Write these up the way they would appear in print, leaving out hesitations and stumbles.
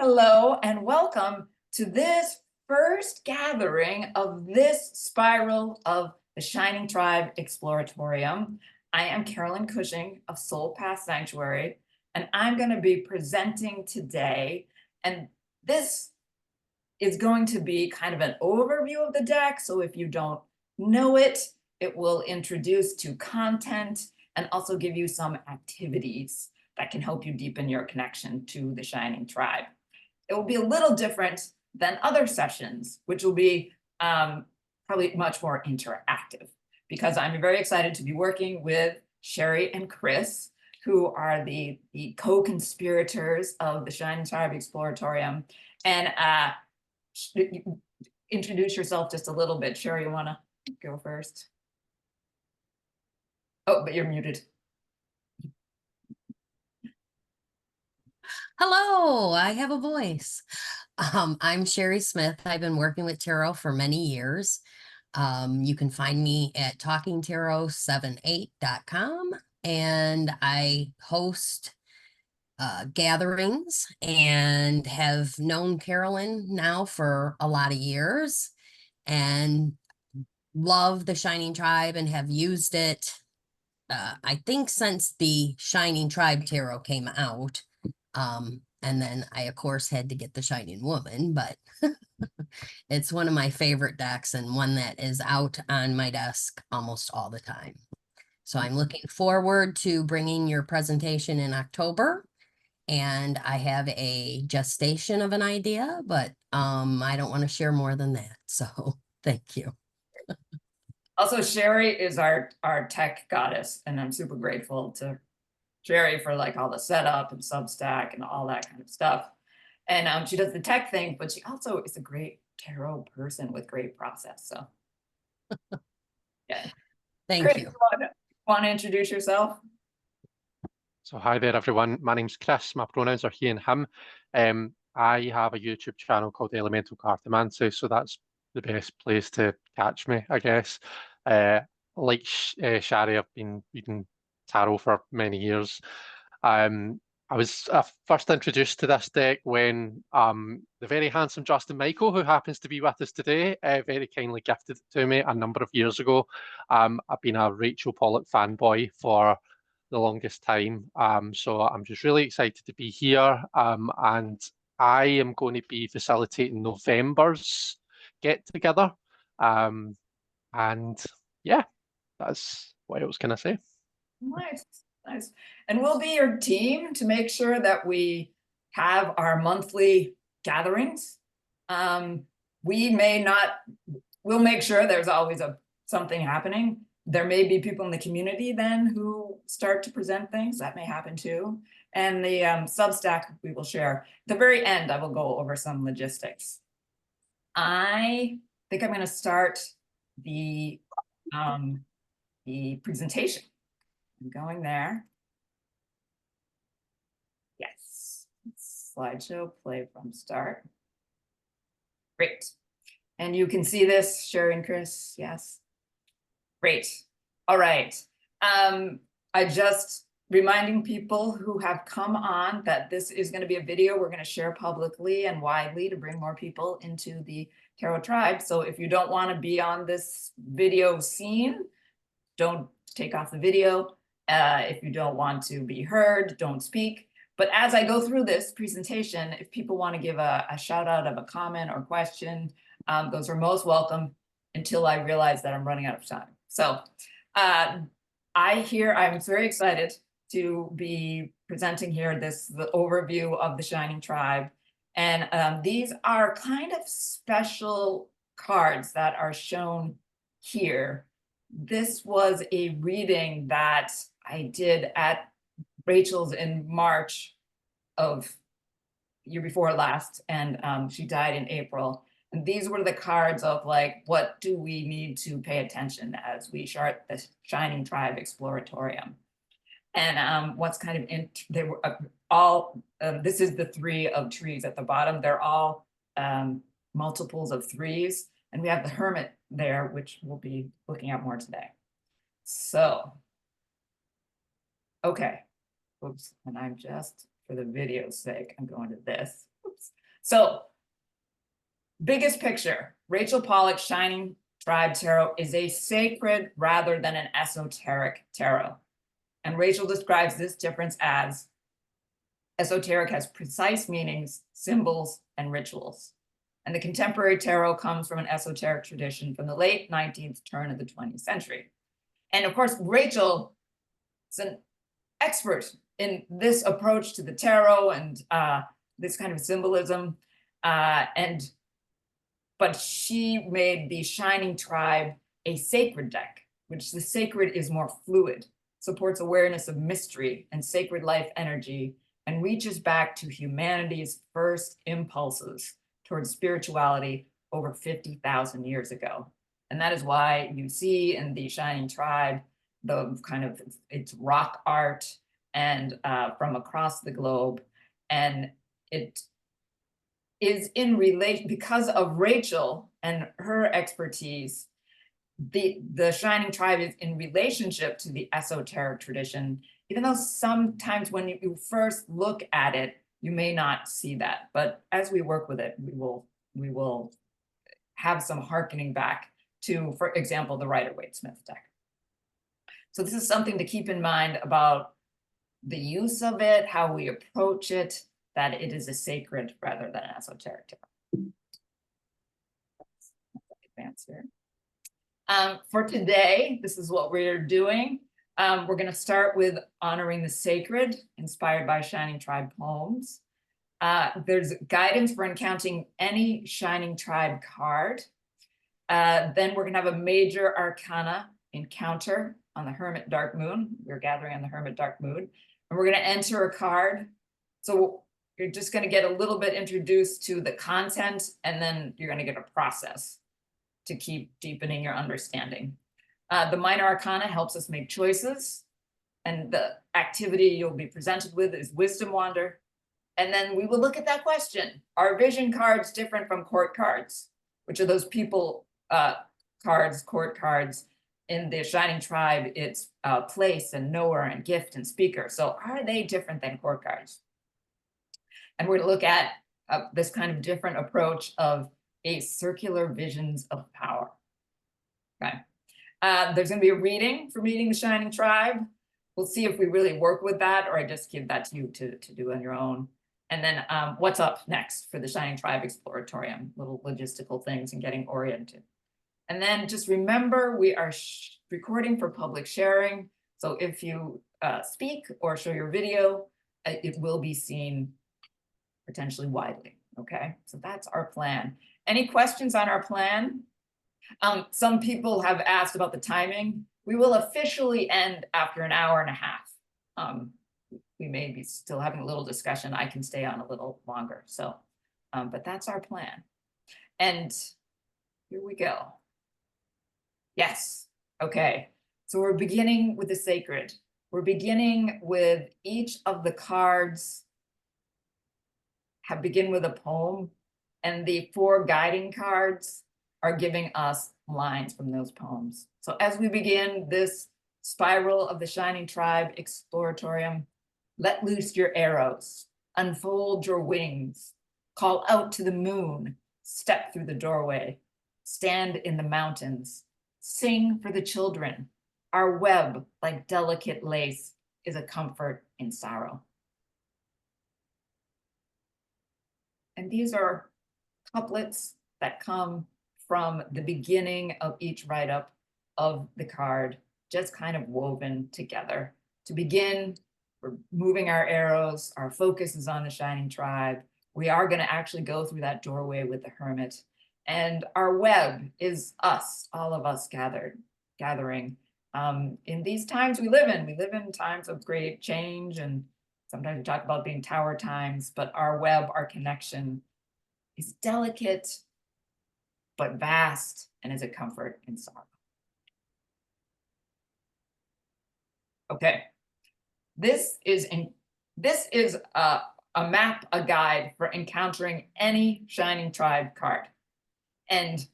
Hello and welcome to this first gathering of this spiral of the Shining Tribe Exploratorium. I am Carolyn Cushing of Soul Path Sanctuary, and I'm going to be presenting today. And this is going to be kind of an overview of the deck. So if you don't know it, it will introduce to content and also give you some activities that can help you deepen your connection to the Shining Tribe. It will be a little different than other sessions, which will be probably much more interactive, because I'm very excited to be working with Sherry and Chris, who are the co-conspirators of the Shining Tribe Exploratorium. And introduce yourself just a little bit. Sherry, you want to go first? Oh, but you're muted. Hello, I have a voice. I'm Sherry Smith. I've been working with tarot for many years. You can find me at talkingtarot78.com, and I host gatherings and have known Carolyn now for a lot of years and love the Shining Tribe and have used it, I think, since the Shining Tribe Tarot came out. And then I, of course, had to get the Shining Woman, but it's one of my favorite decks and one that is out on my desk almost all the time. So I'm looking forward to bringing your presentation in October. And I have a gestation of an idea, but I don't want to share more than that. So thank you. Also, Sherry is our tech goddess, and I'm super grateful to Sherry for like all the setup and Substack and all that kind of stuff. And she does the tech thing, but she also is a great tarot person with great process. So yeah. Thank Chris, you. Want to introduce yourself? So hi there, everyone. My name's Chris. My pronouns are he and him. I have a YouTube channel called Elemental Cartomancy, so that's the best place to catch me, I guess. Like Shari, I've been reading tarot for many years. I was first introduced to this deck when the very handsome Justin Michael, who happens to be with us today, very kindly gifted it to me a number of years ago. I've been a Rachel Pollack fanboy for the longest time. So I'm just really excited to be here. And I am going to be facilitating November's get together. And yeah, that's what else can I say? Nice, nice. And we'll be your team to make sure that we have our monthly gatherings. We may not, we'll make sure there's always something happening. There may be people in the community then who start to present things. That may happen too. And the Substack we will share. At the very end, I will go over some logistics. I think I'm going to start the presentation. I'm going there. Yes. Slideshow, play from start. Great. And you can see this, Sherry and Chris, yes. Great. All right. I just reminding people who have come on that this is going to be a video we're going to share publicly and widely to bring more people into the Tarot Tribe. So if you don't want to be on this video scene, don't take off the video. If you don't want to be heard, don't speak. But as I go through this presentation, if people want to give a shout out of a comment or question, those are most welcome until I realize that I'm running out of time. So I'm very excited to be presenting here the overview of the Shining Tribe. And these are kind of special cards that are shown here. This was a reading that I did at Rachel's in March of year before last, and she died in April. And these were the cards of like, what do we need to pay attention as we chart the Shining Tribe Exploratorium? And what's kind of they were all, this is the 3 of trees at the bottom. They're all multiples of 3s. And we have the Hermit there, which we'll be looking at more today. So, okay. Oops, and I'm just, for the video's sake, I'm going to this. Oops. So biggest picture, Rachel Pollack's Shining Tribe Tarot is a sacred rather than an esoteric tarot. And Rachel describes this difference as esoteric has precise meanings, symbols, and rituals. And the contemporary tarot comes from an esoteric tradition from the late 19th, turn of the 20th century. And of course, Rachel is an expert in this approach to the tarot and this kind of symbolism. But she made the Shining Tribe a sacred deck, which the sacred is more fluid, supports awareness of mystery and sacred life energy, and reaches back to humanity's first impulses towards spirituality over 50,000 years ago. And that is why you see in the Shining Tribe, the kind of, it's rock art and from across the globe. And it is in relation, because of Rachel and her expertise, the Shining Tribe is in relationship to the esoteric tradition, even though sometimes when you first look at it, you may not see that. But as we work with it, we will have some hearkening back to, for example, the Rider-Waite-Smith deck. So this is something to keep in mind about the use of it, how we approach it, that it is a sacred rather than an esoteric tarot. Advance here. For today, this is what we're doing. We're going to start with honoring the sacred, inspired by Shining Tribe poems. There's guidance for encountering any Shining Tribe card. Then we're going to have a major arcana encounter on the Hermit Dark Moon. We're gathering on the Hermit Dark Moon. And we're going to enter a card. So you're just going to get a little bit introduced to the content, and then you're going to get a process to keep deepening your understanding. The minor arcana helps us make choices, and the activity you'll be presented with is Wisdom Wander. And then we will look at that question. Are vision cards different from court cards? Which are those people cards, court cards? In the Shining Tribe, it's place and knower and gift and speaker. So are they different than court cards? And we're going to look at this kind of different approach of a circular visions of power. Okay. There's going to be a reading for meeting the Shining Tribe. We'll see if we really work with that, or I just give that to you to do on your own. And then what's up next for the Shining Tribe Exploratorium, little logistical things and getting oriented. And then just remember, we are recording for public sharing. So if you speak or show your video, it will be seen potentially widely. Okay, so that's our plan. Any questions on our plan? Some people have asked about the timing. We will officially end after an hour and a half. We may be still having a little discussion. I can stay on a little longer. So, but that's our plan. And here we go. Yes. Okay. So we're beginning with the sacred. We're beginning with each of the cards begin with a poem, and the 4 guiding cards are giving us lines from those poems. So as we begin this spiral of the Shining Tribe Exploratorium, let loose your arrows, unfold your wings, call out to the moon, step through the doorway, stand in the mountains, sing for the children. Our web, like delicate lace, is a comfort in sorrow. And these are couplets that come from the beginning of each write-up of the card, just kind of woven together. To begin, we're moving our arrows. Our focus is on the Shining Tribe. We are going to actually go through that doorway with the Hermit. And our web is us, all of us gathering. In these times we live in times of great change, and sometimes we talk about being tower times, but our web, our connection is delicate, but vast, and is a comfort in sorrow. Okay, this is a map, a guide for encountering any Shining Tribe card. And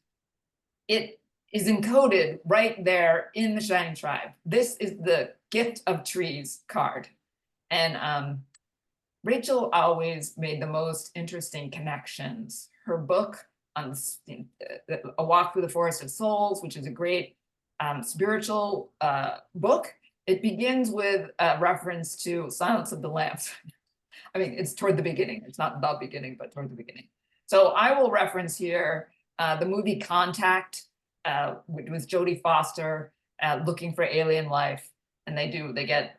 it is encoded right there in the Shining Tribe. This is the Gift of Trees card. And Rachel always made the most interesting connections. Her book on A Walk Through the Forest of Souls, which is a great spiritual book, it begins with a reference to Silence of the Lambs. I mean, it's toward the beginning. It's not the beginning, but toward the beginning. So I will reference here the movie Contact, which was Jodie Foster looking for alien life. And they get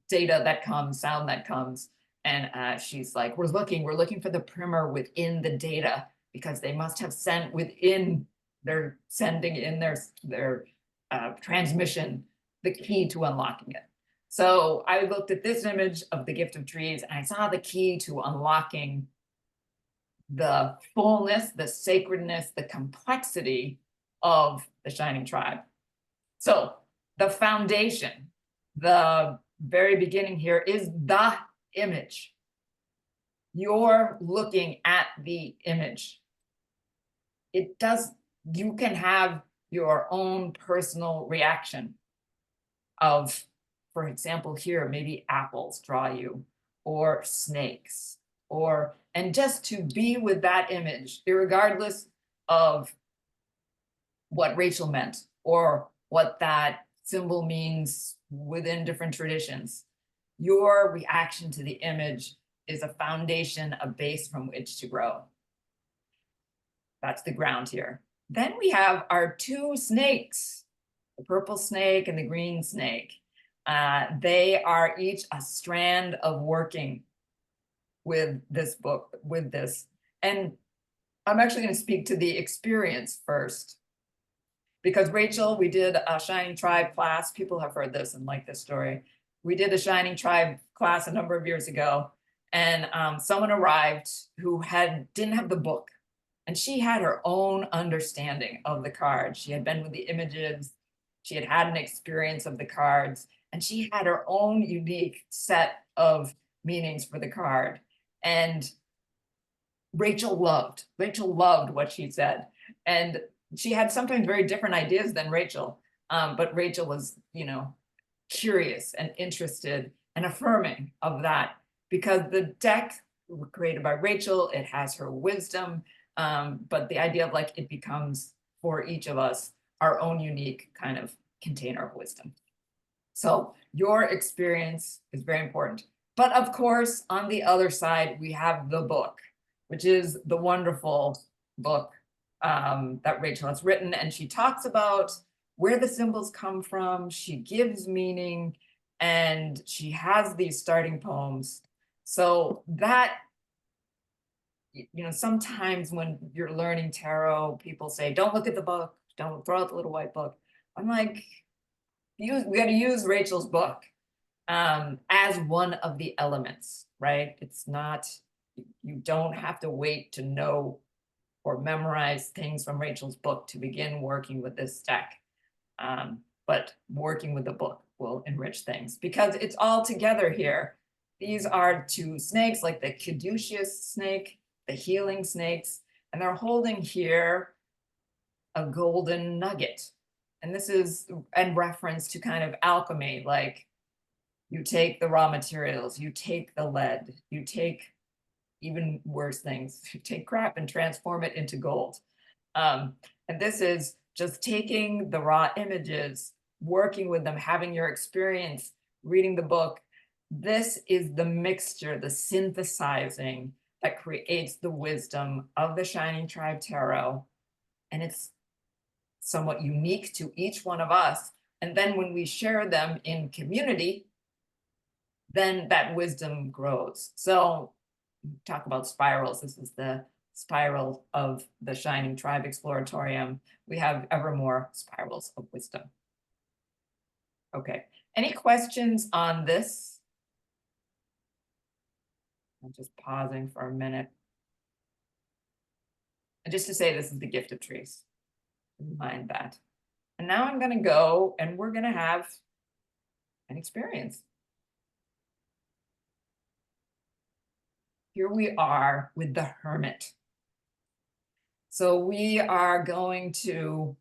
data that comes, sound that comes. And she's like, we're looking for the primer within the data, because they must have sent within their sending in their transmission the key to unlocking it. So I looked at this image of the Gift of Trees, and I saw the key to unlocking the fullness, the sacredness, the complexity of the Shining Tribe. So the foundation, the very beginning here, is the image. You're looking at the image. You can have your own personal reaction of, for example, here, maybe apples draw you, or snakes, and just to be with that image, irregardless of what Rachel meant or what that symbol means within different traditions. Your reaction to the image is a foundation, a base from which to grow. That's the ground here. Then we have our two snakes, the purple snake and the green snake. They are each a strand of working with this book, with this. And I'm actually going to speak to the experience first. Because Rachel, we did a Shining Tribe class. People have heard this and like this story. We did a Shining Tribe class a number of years ago, and someone arrived who didn't have the book, and she had her own understanding of the cards. She had been with the images, she had had an experience of the cards, and she had her own unique set of meanings for the card. And Rachel loved what she said, and she had sometimes very different ideas than Rachel, but Rachel was, curious and interested and affirming of that, because the deck was created by Rachel, it has her wisdom, but the idea of it becomes, for each of us, our own unique kind of container of wisdom. So your experience is very important. But of course, on the other side, we have the book, which is the wonderful book that Rachel has written, and she talks about where the symbols come from. She gives meaning, and she has these starting poems. So that, sometimes when you're learning tarot, people say, don't look at the book, don't throw out the little white book. I'm like, we got to use Rachel's book as one of the elements, right? It's not, you don't have to wait to know or memorize things from Rachel's book to begin working with this deck. But working with the book will enrich things, because it's all together here. These are two snakes, like the caduceus snake, the healing snakes, and they're holding here a golden nugget. And this is in reference to kind of alchemy, like you take the raw materials, you take the lead, you take even worse things, you take crap and transform it into gold. And this is just taking the raw images, working with them, having your experience, reading the book. This is the mixture, the synthesizing that creates the wisdom of the Shining Tribe Tarot. And it's somewhat unique to each one of us. And then when we share them in community, then that wisdom grows. So talk about spirals. This is the spiral of the Shining Tribe Exploratorium. We have ever more spirals of wisdom. Okay, any questions on this? I'm just pausing for a minute. And just to say, this is the Gift of Trees. Mind that. And now I'm going to go and we're going to have an experience. Here we are with the Hermit. So we are going to,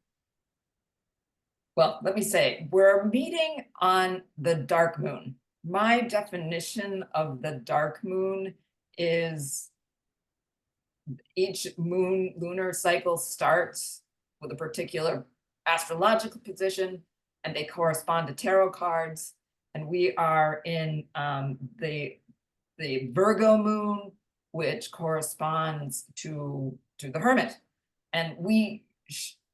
well, let me say, we're meeting on the dark moon. my definition of the dark moon is each lunar cycle starts with a particular astrological position, and they correspond to tarot cards. And we are in the Virgo moon, which corresponds to the Hermit. And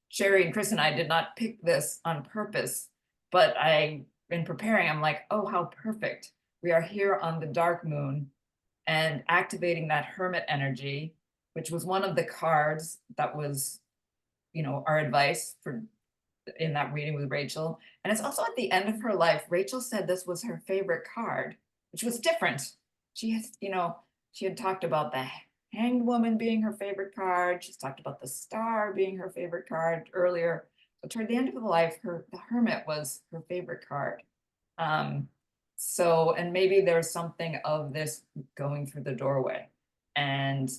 Sherry and Chris and I did not pick this on purpose, but in preparing, I'm like, oh, how perfect. We are here on the dark moon and activating that Hermit energy, which was one of the cards that was, our advice in that reading with Rachel. And it's also at the end of her life, Rachel said this was her favorite card, which was different. She has, she had talked about the Hanged Woman being her favorite card. She's talked about the Star being her favorite card earlier. But toward the end of her life, the Hermit was her favorite card. So, and maybe there's something of this going through the doorway. And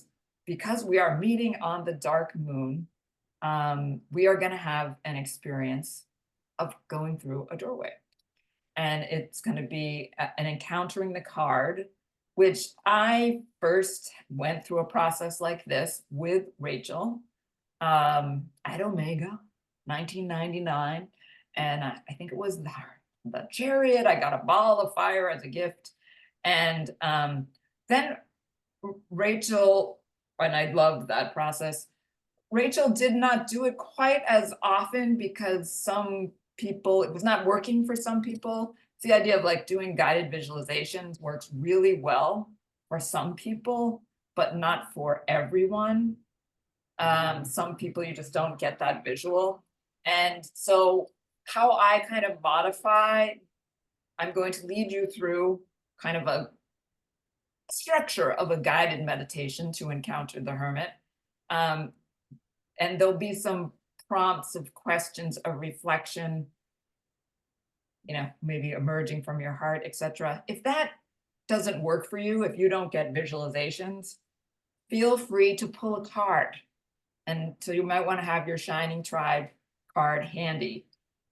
because we are meeting on the dark moon, we are going to have an experience of going through a doorway. And it's going to be an encountering the card, which I first went through a process like this with Rachel at Omega, 1999. And I think it was the Chariot. I got a ball of fire as a gift. And then Rachel, and I loved that process, Rachel did not do it quite as often because some people, it was not working for some people. It's the idea of like doing guided visualizations works really well for some people, but not for everyone. Some people, you just don't get that visual. And so how I kind of modify, I'm going to lead you through kind of a structure of a guided meditation to encounter the Hermit. And there'll be some prompts of questions of reflection, maybe emerging from your heart, etc. If that doesn't work for you, if you don't get visualizations, feel free to pull a card. And so you might want to have your Shining Tribe card handy,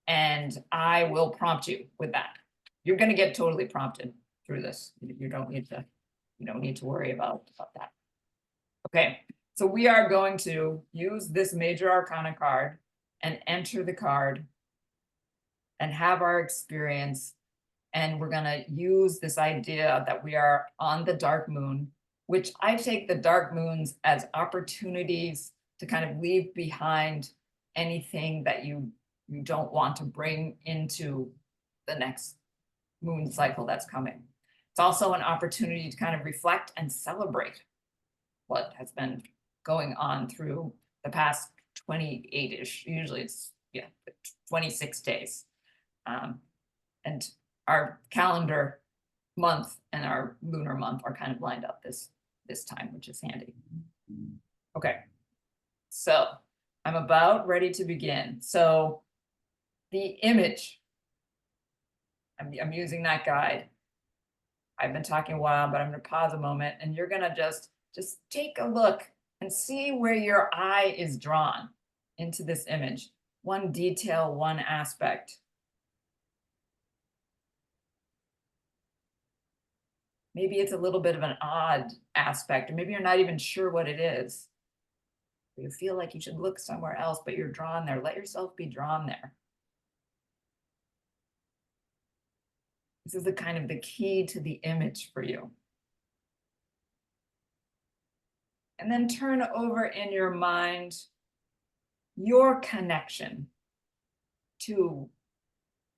and I will prompt you with that. You're going to get totally prompted through this. You don't need to worry about that. Okay. So we are going to use this Major Arcana card and enter the card and have our experience. And we're going to use this idea that we are on the dark moon, which I take the dark moons as opportunities to kind of leave behind anything that you don't want to bring into the next moon cycle that's coming. It's also an opportunity to kind of reflect and celebrate what has been going on through the past 28-ish, usually it's 26 days. And our calendar month and our lunar month are kind of lined up this time, which is handy. Okay, so I'm about ready to begin. So the image, I'm using that guide. I've been talking a while, but I'm going to pause a moment, and you're going to just take a look and see where your eye is drawn into this image. One detail, one aspect. Maybe it's a little bit of an odd aspect, or maybe you're not even sure what it is. You feel like you should look somewhere else, but you're drawn there. Let yourself be drawn there. This is the kind of the key to the image for you. And then turn over in your mind your connection to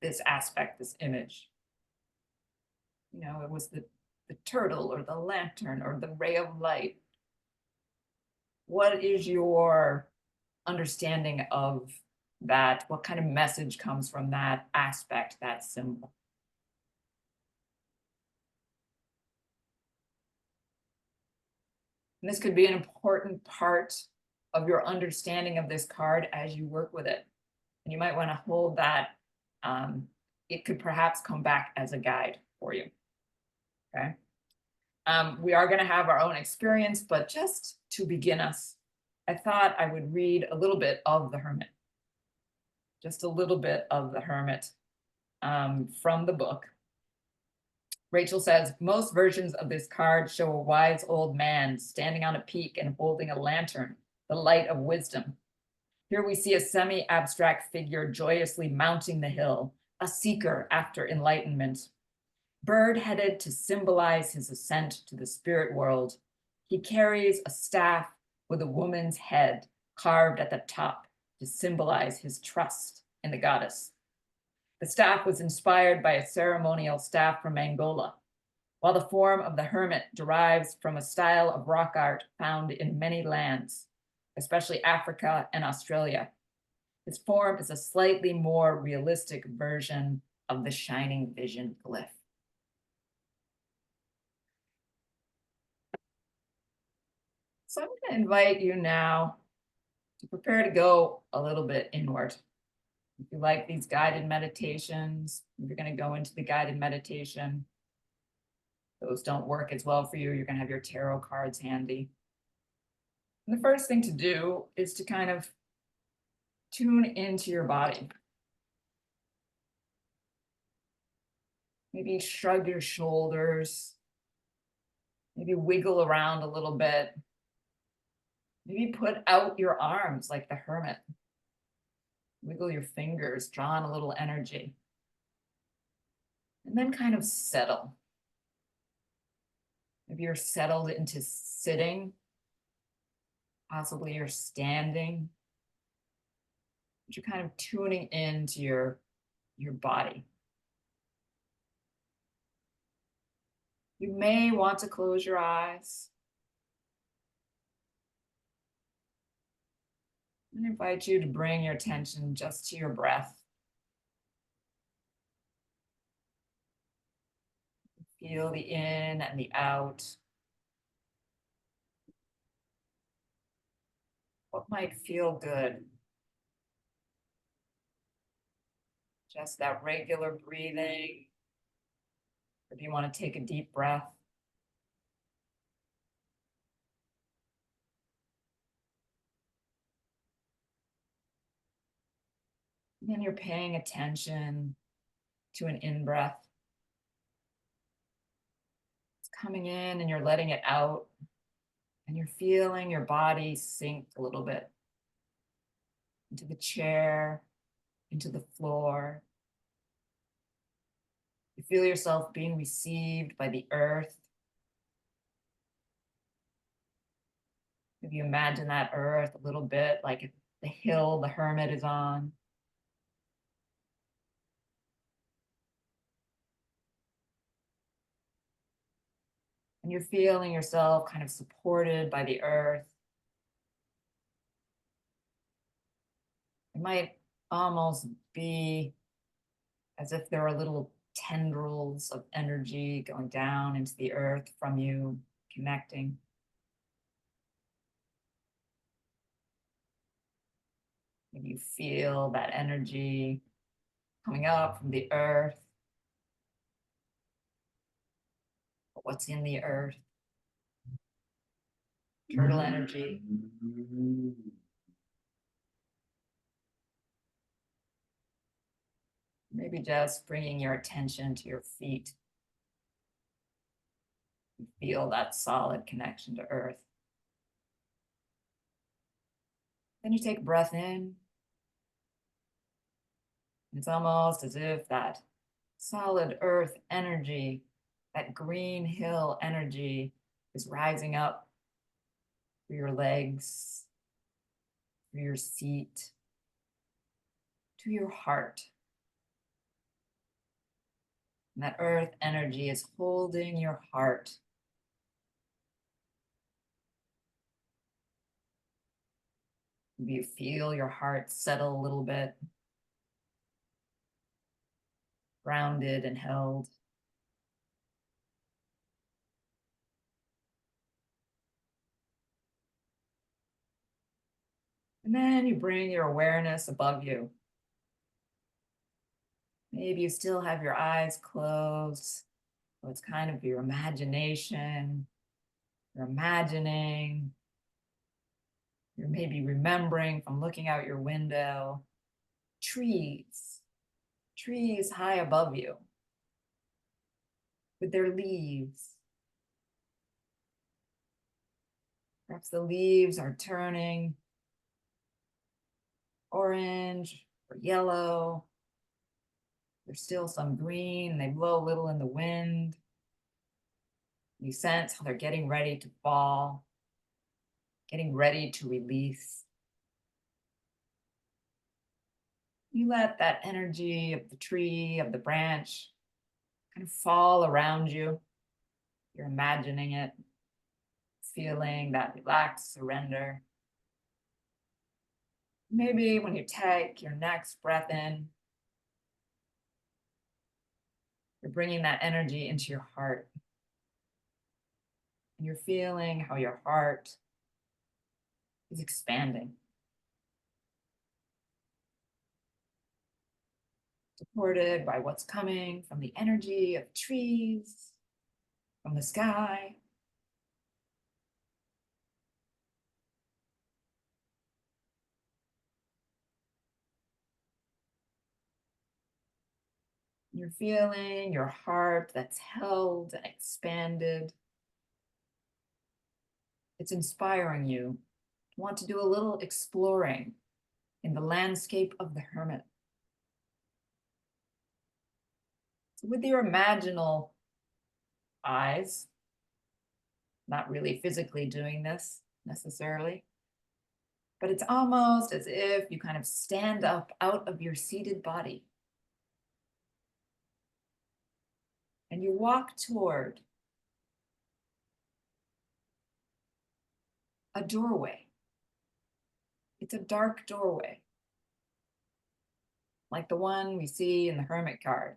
this aspect, this image. It was the turtle or the lantern or the ray of light. What is your understanding of that? What kind of message comes from that aspect, that symbol? And this could be an important part of your understanding of this card as you work with it. And you might want to hold that. It could perhaps come back as a guide for you. Okay. We are going to have our own experience, but just to begin us, I thought I would read a little bit of the Hermit. Just a little bit of the Hermit from the book. Rachel says, most versions of this card show a wise old man standing on a peak and holding a lantern, the light of wisdom. Here we see a semi-abstract figure joyously mounting the hill, a seeker after enlightenment. Bird-headed to symbolize his ascent to the spirit world, he carries a staff with a woman's head carved at the top to symbolize his trust in the goddess. The staff was inspired by a ceremonial staff from Angola, while the form of the hermit derives from a style of rock art found in many lands, especially Africa and Australia. His form is a slightly more realistic version of the Shining Vision glyph. So I'm going to invite you now to prepare to go a little bit inward. If you like these guided meditations, you're going to go into the guided meditation. Those don't work as well for you. You're going to have your tarot cards handy. And the first thing to do is to kind of tune into your body. Maybe shrug your shoulders. Maybe wiggle around a little bit. Maybe put out your arms like the hermit. Wiggle your fingers, draw in a little energy. And then kind of settle. Maybe you're settled into sitting. Possibly you're standing. But you're kind of tuning into your body. You may want to close your eyes. I invite you to bring your attention just to your breath. Feel the in and the out. What might feel good? Just that regular breathing. Or do you want to take a deep breath? And then you're paying attention to an in-breath. It's coming in and you're letting it out. And you're feeling your body sink a little bit into the chair, into the floor. You feel yourself being received by the earth. Maybe you imagine that earth a little bit like the hill the hermit is on. And you're feeling yourself kind of supported by the earth. It might almost be as if there are little tendrils of energy going down into the earth from you, connecting. Maybe you feel that energy coming up from the earth. What's in the earth? Turtle energy. Maybe just bringing your attention to your feet. You feel that solid connection to earth. Then you take a breath in. It's almost as if that solid earth energy, that green hill energy, is rising up through your legs, through your seat, to your heart. And that earth energy is holding your heart. Maybe you feel your heart settle a little bit, grounded and held. And then you bring your awareness above you. Maybe you still have your eyes closed. So it's kind of your imagination. You're imagining. You're maybe remembering from looking out your window. Trees high above you. with their leaves. Perhaps the leaves are turning orange or yellow. There's still some green, they blow a little in the wind. You sense how they're getting ready to fall, getting ready to release. You let that energy of the tree, of the branch, kind of fall around you. You're imagining it, feeling that relaxed surrender. Maybe when you take your next breath in, you're bringing that energy into your heart. And you're feeling how your heart is expanding. Supported by what's coming from the energy of trees, from the sky. You're feeling your heart that's held and expanded. It's inspiring you to want to do a little exploring in the landscape of the hermit. So with your imaginal eyes, not really physically doing this necessarily, but it's almost as if you kind of stand up out of your seated body and you walk toward a doorway. It's a dark doorway, like the one we see in the hermit card.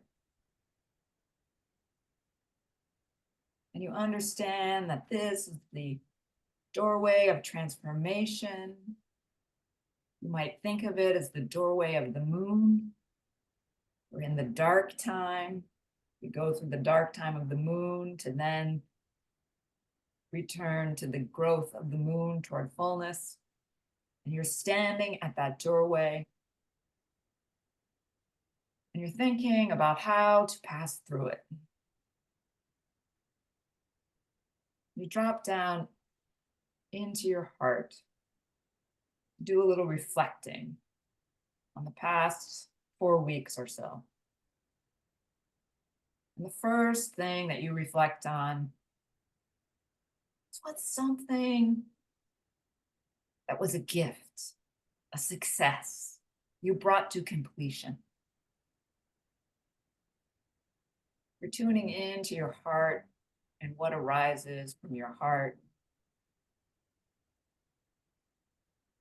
And you understand that this is the doorway of transformation. You might think of it as the doorway of the moon. We're in the dark time. We go through the dark time of the moon to then return to the growth of the moon toward fullness. And you're standing at that doorway. And you're thinking about how to pass through it. You drop down into your heart. Do a little reflecting on the past 4 weeks or so. And the first thing that you reflect on is what's something that was a gift, a success you brought to completion. You're tuning into your heart and what arises from your heart.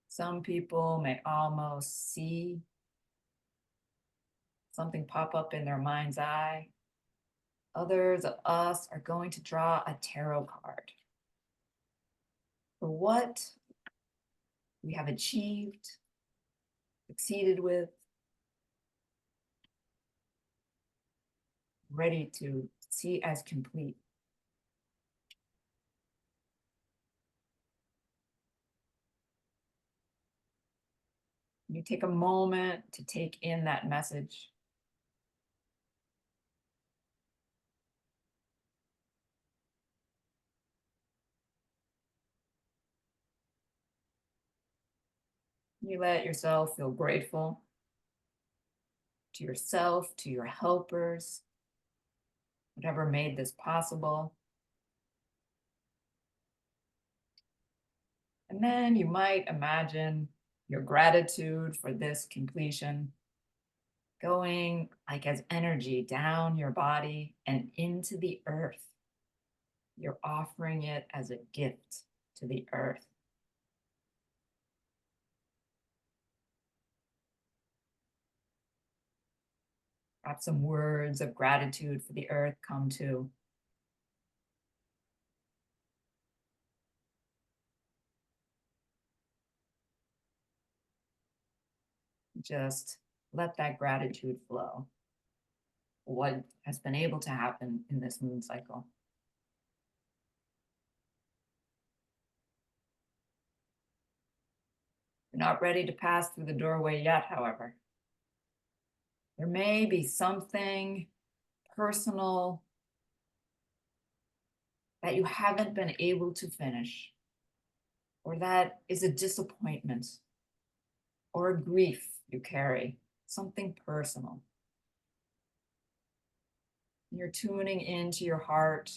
Some people may almost see something pop up in their mind's eye. Others of us are going to draw a tarot card for what we have achieved, succeeded with, ready to see as complete. You take a moment to take in that message. You let yourself feel grateful to yourself, to your helpers, whatever made this possible. And then you might imagine your gratitude for this completion going like as energy down your body and into the earth. You're offering it as a gift to the earth. Perhaps some words of gratitude for the earth come too. Just let that gratitude flow. What has been able to happen in this moon cycle. You're not ready to pass through the doorway yet, however. There may be something personal that you haven't been able to finish, or that is a disappointment, or a grief you carry, something personal. You're tuning into your heart,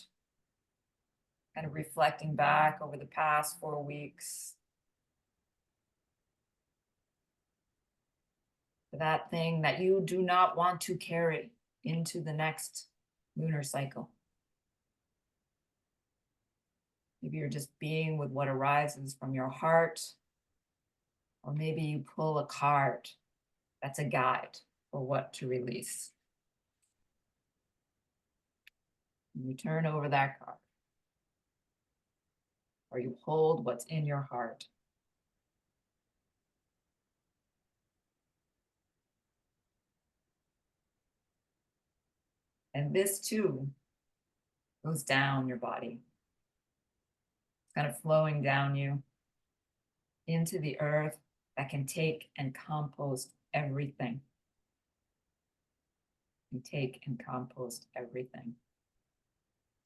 kind of reflecting back over the past 4 weeks. That thing that you do not want to carry into the next lunar cycle. Maybe you're just being with what arises from your heart, or maybe you pull a card that's a guide for what to release. And you turn over that card, or you hold what's in your heart. And this too goes down your body. It's kind of flowing down you into the earth that can take and compost everything. You take and compost everything.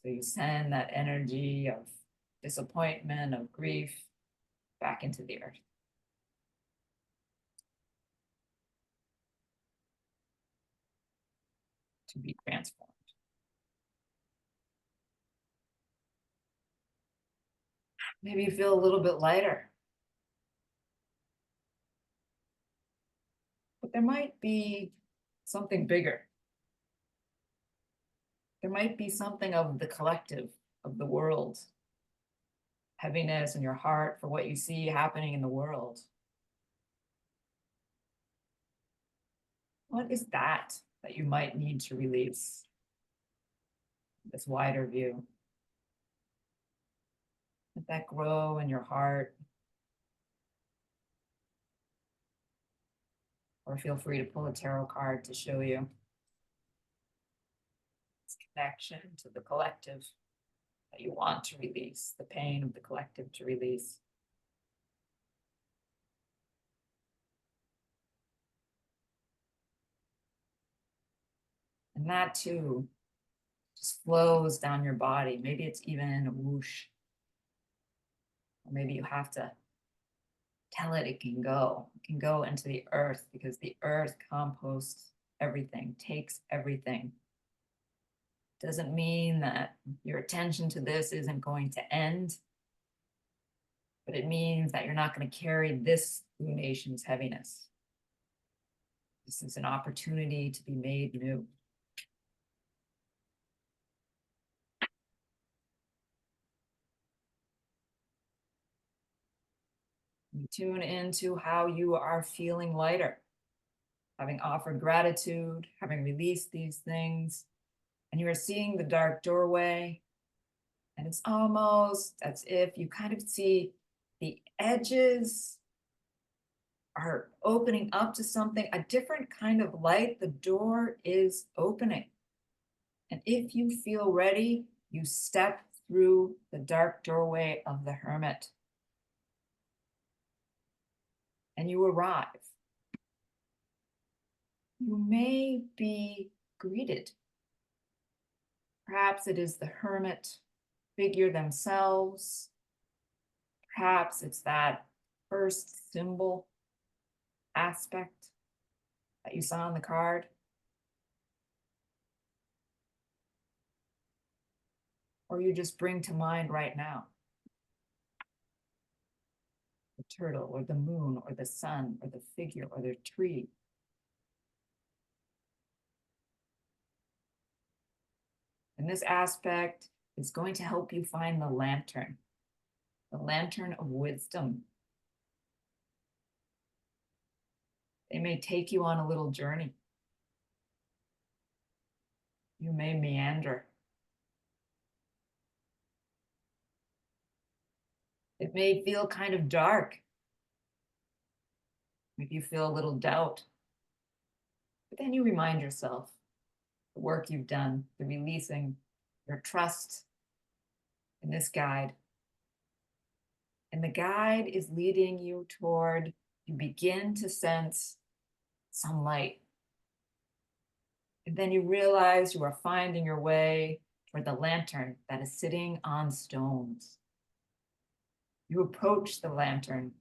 So you send that energy of disappointment, of grief, back into the earth. To be transformed. Maybe you feel a little bit lighter. But there might be something bigger. There might be something of the collective, of the world. Heaviness in your heart for what you see happening in the world. What is that you might need to release? This wider view. Let that grow in your heart. Or feel free to pull a tarot card to show you this connection to the collective that you want to release, the pain of the collective to release. And that too just flows down your body. Maybe it's even in a whoosh. Or maybe you have to tell it can go. It can go into the earth because the earth composts everything, takes everything. Doesn't mean that your attention to this isn't going to end, but it means that you're not going to carry this lunation's heaviness. This is an opportunity to be made new. You tune into how you are feeling lighter, having offered gratitude, having released these things, and you are seeing the dark doorway, and it's almost as if you kind of see the edges are opening up to something, a different kind of light. The door is opening. And if you feel ready, you step through the dark doorway of the hermit. And you arrive. You may be greeted. Perhaps it is the hermit figure themselves. Perhaps it's that first symbol aspect that you saw on the card. Or you just bring to mind right now. The turtle or the moon or the sun or the figure or the tree. And this aspect is going to help you find the lantern of wisdom. They may take you on a little journey. You may meander. It may feel kind of dark. Maybe you feel a little doubt. But then you remind yourself the work you've done, the releasing, your trust in this guide. And the guide is leading you toward, you begin to sense some light. And then you realize you are finding your way toward the lantern that is sitting on stones. You approach the lantern.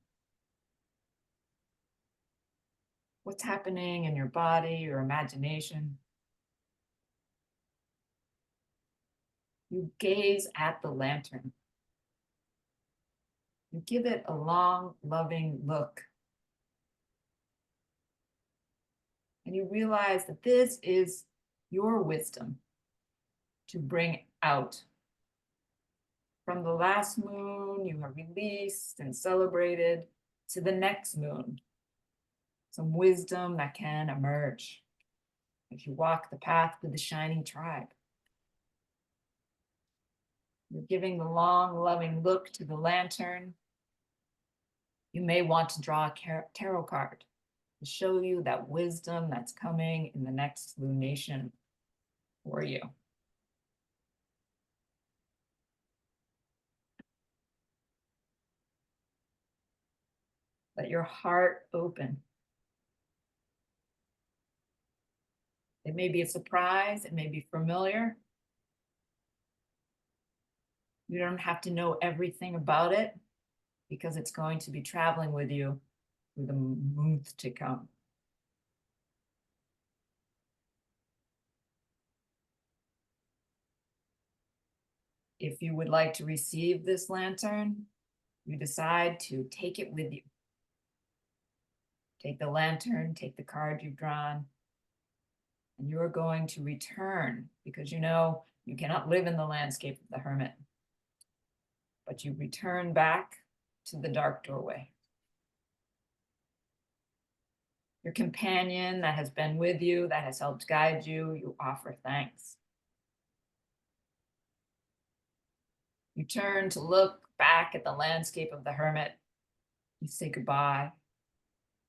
What's happening in your body, your imagination? You gaze at the lantern. You give it a long, loving look. And you realize that this is your wisdom to bring out. From the last moon, you have released and celebrated to the next moon. Some wisdom that can emerge if you walk the path with the shining tribe. You're giving the long, loving look to the lantern. You may want to draw a tarot card to show you that wisdom that's coming in the next lunation for you. Let your heart open. It may be a surprise, it may be familiar. You don't have to know everything about it because it's going to be traveling with you through the month to come. If you would like to receive this lantern, you decide to take it with you. Take the lantern, take the card you've drawn, and you're going to return because you know you cannot live in the landscape of the hermit. But you return back to the dark doorway. Your companion that has been with you, that has helped guide you, you offer thanks. You turn to look back at the landscape of the hermit. You say goodbye.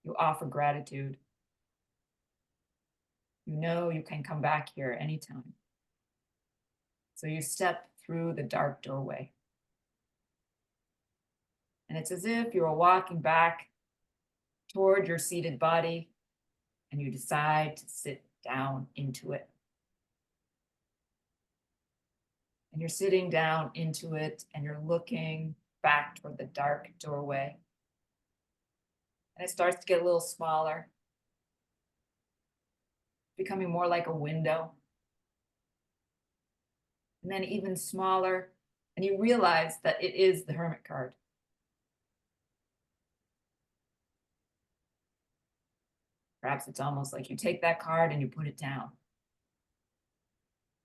You offer gratitude. You know you can come back here anytime. So you step through the dark doorway. And it's as if you are walking back toward your seated body and you decide to sit down into it. And you're sitting down into it and you're looking back toward the dark doorway. And it starts to get a little smaller, becoming more like a window. And then even smaller, and you realize that it is the Hermit card. Perhaps it's almost like you take that card and you put it down.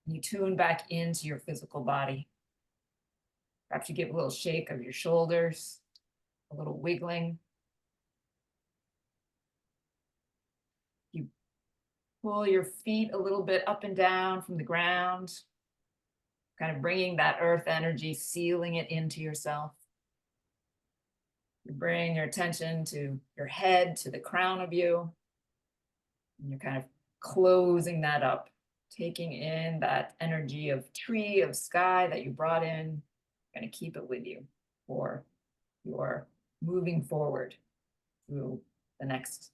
You tune back into your physical body. Perhaps you give a little shake of your shoulders, a little wiggling. You pull your feet a little bit up and down from the ground, kind of bringing that earth energy, sealing it into yourself. You bring your attention to your head, to the crown of you, and you're kind of closing that up, taking in that energy of tree, of sky that you brought in. You're going to keep it with you for your moving forward through the next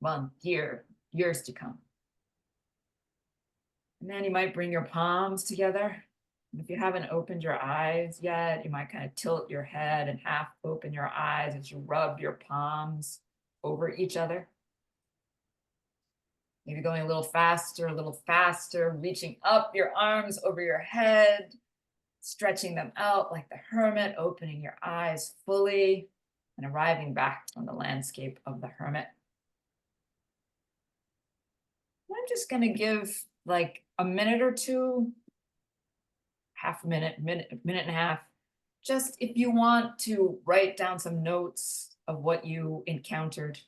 month, year, years to come. And then you might bring your palms together. If you haven't opened your eyes yet, you might kind of tilt your head and half open your eyes as you rub your palms over each other. Maybe going a little faster, reaching up your arms over your head, stretching them out like the hermit, opening your eyes fully and arriving back on the landscape of the hermit. I'm just going to give like a minute or two, half a minute, minute and a half, just if you want to write down some notes of what you encountered.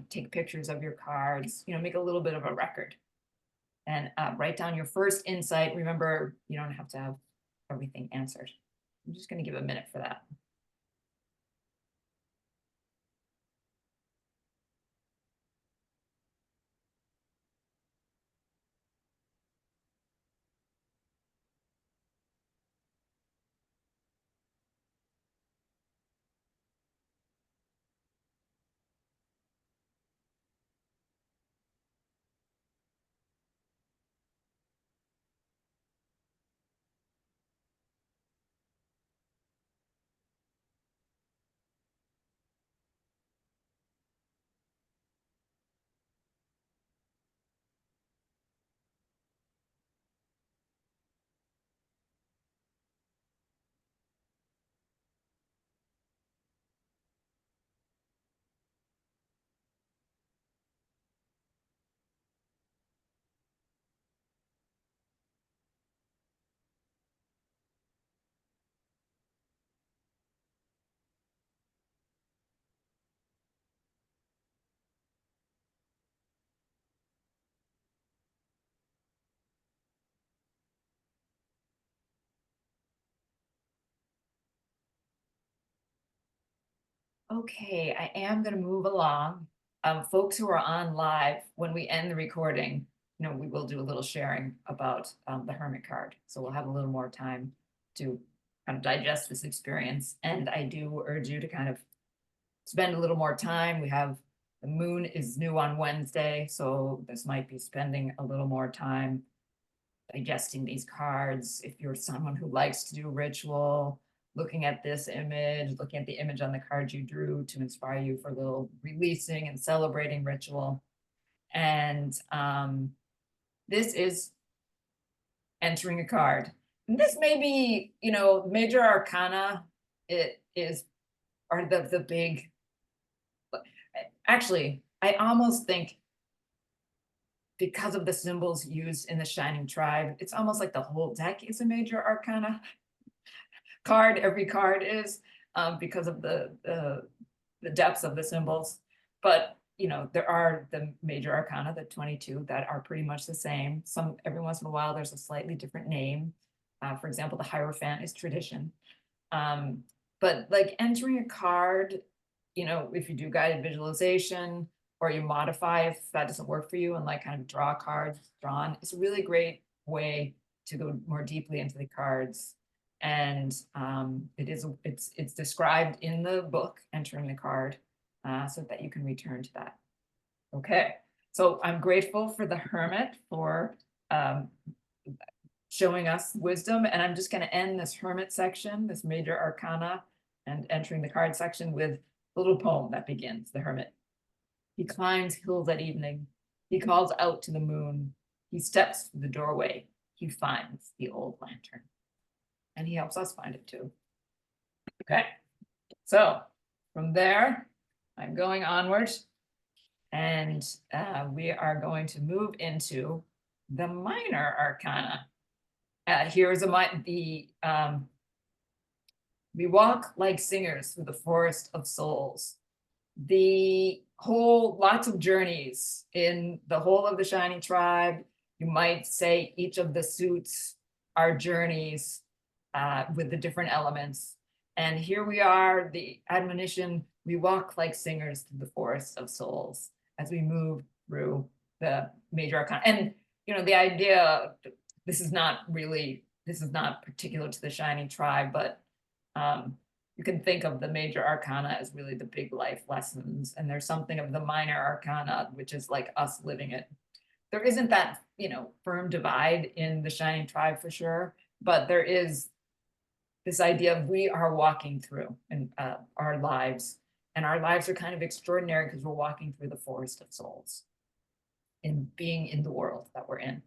Take pictures of your cards, make a little bit of a record and write down your first insight. Remember, you don't have to have everything answered. I'm just going to give a minute for that. Okay, I am gonna move along. Folks who are on live, when we end the recording, we will do a little sharing about the hermit card. So we'll have a little more time to kind of digest this experience. And I do urge you to kind of spend a little more time. The moon is new on Wednesday, so this might be spending a little more time digesting these cards. If you're someone who likes to do ritual, looking at this image, looking at the image on the card you drew to inspire you for a little releasing and celebrating ritual. And this is entering a card. And this may be, major arcana, are the big, actually, I almost think because of the symbols used in the Shining Tribe, it's almost like the whole deck is a major arcana card. Every card is, because of the depths of the symbols. But there are the major arcana, the 22, that are pretty much the same. Every once in a while, there's a slightly different name. For example, the Hierophant is tradition. But like entering a card, if you do guided visualization, or you modify if that doesn't work for you and like kind of draw cards drawn, it's a really great way to go more deeply into the cards. And it's described in the book, Entering the Card, so that you can return to that. Okay, so I'm grateful for the Hermit for showing us wisdom, and I'm just going to end this Hermit section, this major arcana and entering the card section, with a little poem that begins. The Hermit. He climbs hills at evening. He calls out to the moon. He steps through the doorway. He finds the old lantern. And he helps us find it too. Okay, so from there, I'm going onward, and we are going to move into the minor arcana. Here's we walk like singers through the forest of souls. Lots of journeys in the whole of the Shining Tribe. You might say each of the suits are journeys with the different elements. And here we are, the admonition, we walk like singers through the forest of souls as we move through the major arcana. And, the idea, this is not particular to the Shining Tribe, but you can think of the major arcana as really the big life lessons. And there's something of the minor arcana, which is like us living it. There isn't that, firm divide in the Shining Tribe for sure, but there is this idea of we are walking through in our lives, and our lives are kind of extraordinary because we're walking through the forest of souls and being in the world that we're in.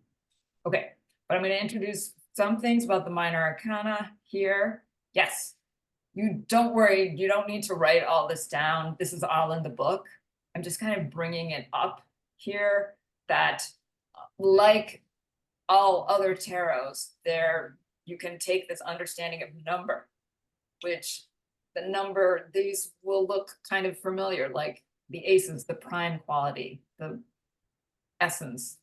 Okay, but I'm going to introduce some things about the minor arcana here. Yes, you don't worry, you don't need to write all this down. This is all in the book. I'm just kind of bringing it up here that, like all other tarots, you can take this understanding of number, which these will look kind of familiar, like the aces, the prime quality, the essence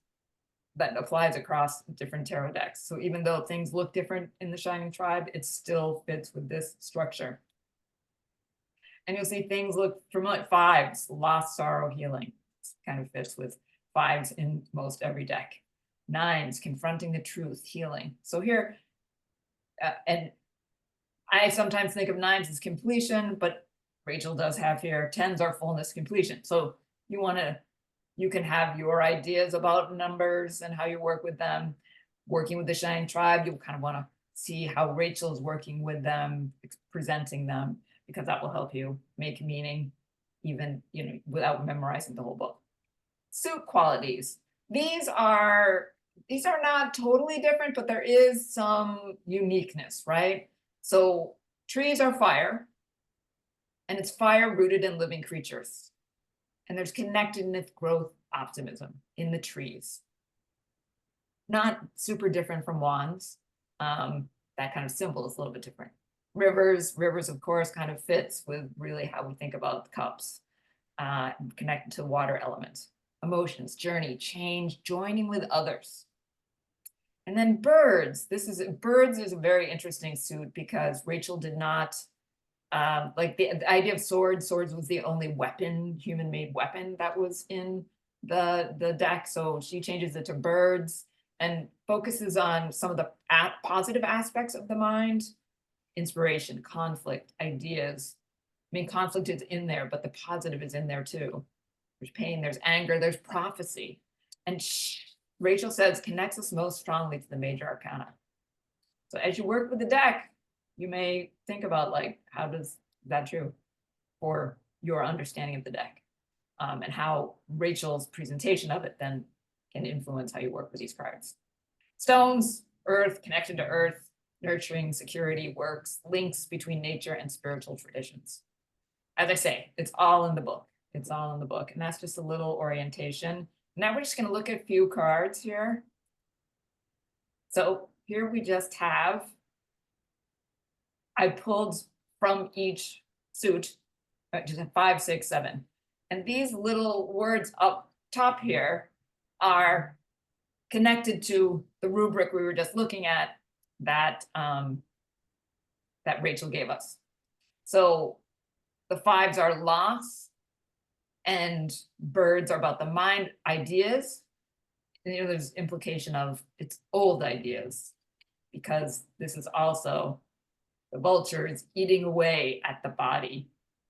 that applies across different tarot decks. So even though things look different in the Shining Tribe, it still fits with this structure. And you'll see things look familiar. Fives, loss, sorrow, healing. This kind of fits with fives in most every deck. Nines, confronting the truth, healing. So here, and I sometimes think of nines as completion, but Rachel does have here, tens are fullness, completion. So you can have your ideas about numbers and how you work with them. Working with the Shining Tribe, you'll kind of want to see how Rachel is working with them, presenting them, because that will help you make meaning even, without memorizing the whole book. Suit qualities. These are not totally different, but there is some uniqueness, right? So trees are fire, and it's fire rooted in living creatures. And there's connectedness, growth, optimism in the trees. Not super different from wands. That kind of symbol is a little bit different. Rivers, of course, kind of fits with really how we think about the cups, connected to water elements. Emotions, journey, change, joining with others. And then birds. Birds is a very interesting suit because Rachel did not Like the idea of swords was the only weapon, human-made weapon that was in the deck. So she changes it to birds and focuses on some of the positive aspects of the mind: inspiration, conflict, ideas. I mean, conflict is in there, but the positive is in there too. There's pain, there's anger, there's prophecy. And Rachel says connects us most strongly to the major arcana. So as you work with the deck, you may think about, like, how does that true for your understanding of the deck, and how Rachel's presentation of it then can influence how you work with these cards. Stones, earth, connection to earth, nurturing, security, works, links between nature and spiritual traditions. As I say, it's all in the book. It's all in the book. And that's just a little orientation. Now we're just going to look at a few cards here. So here we just have, I pulled from each suit, just 5, 6, 7. And these little words up top here are connected to the rubric we were just looking at that, that Rachel gave us. So the 5s are loss, and birds are about the mind, ideas. And, you know, there's implication of it's old ideas, because this is also the vulture is eating away at the body,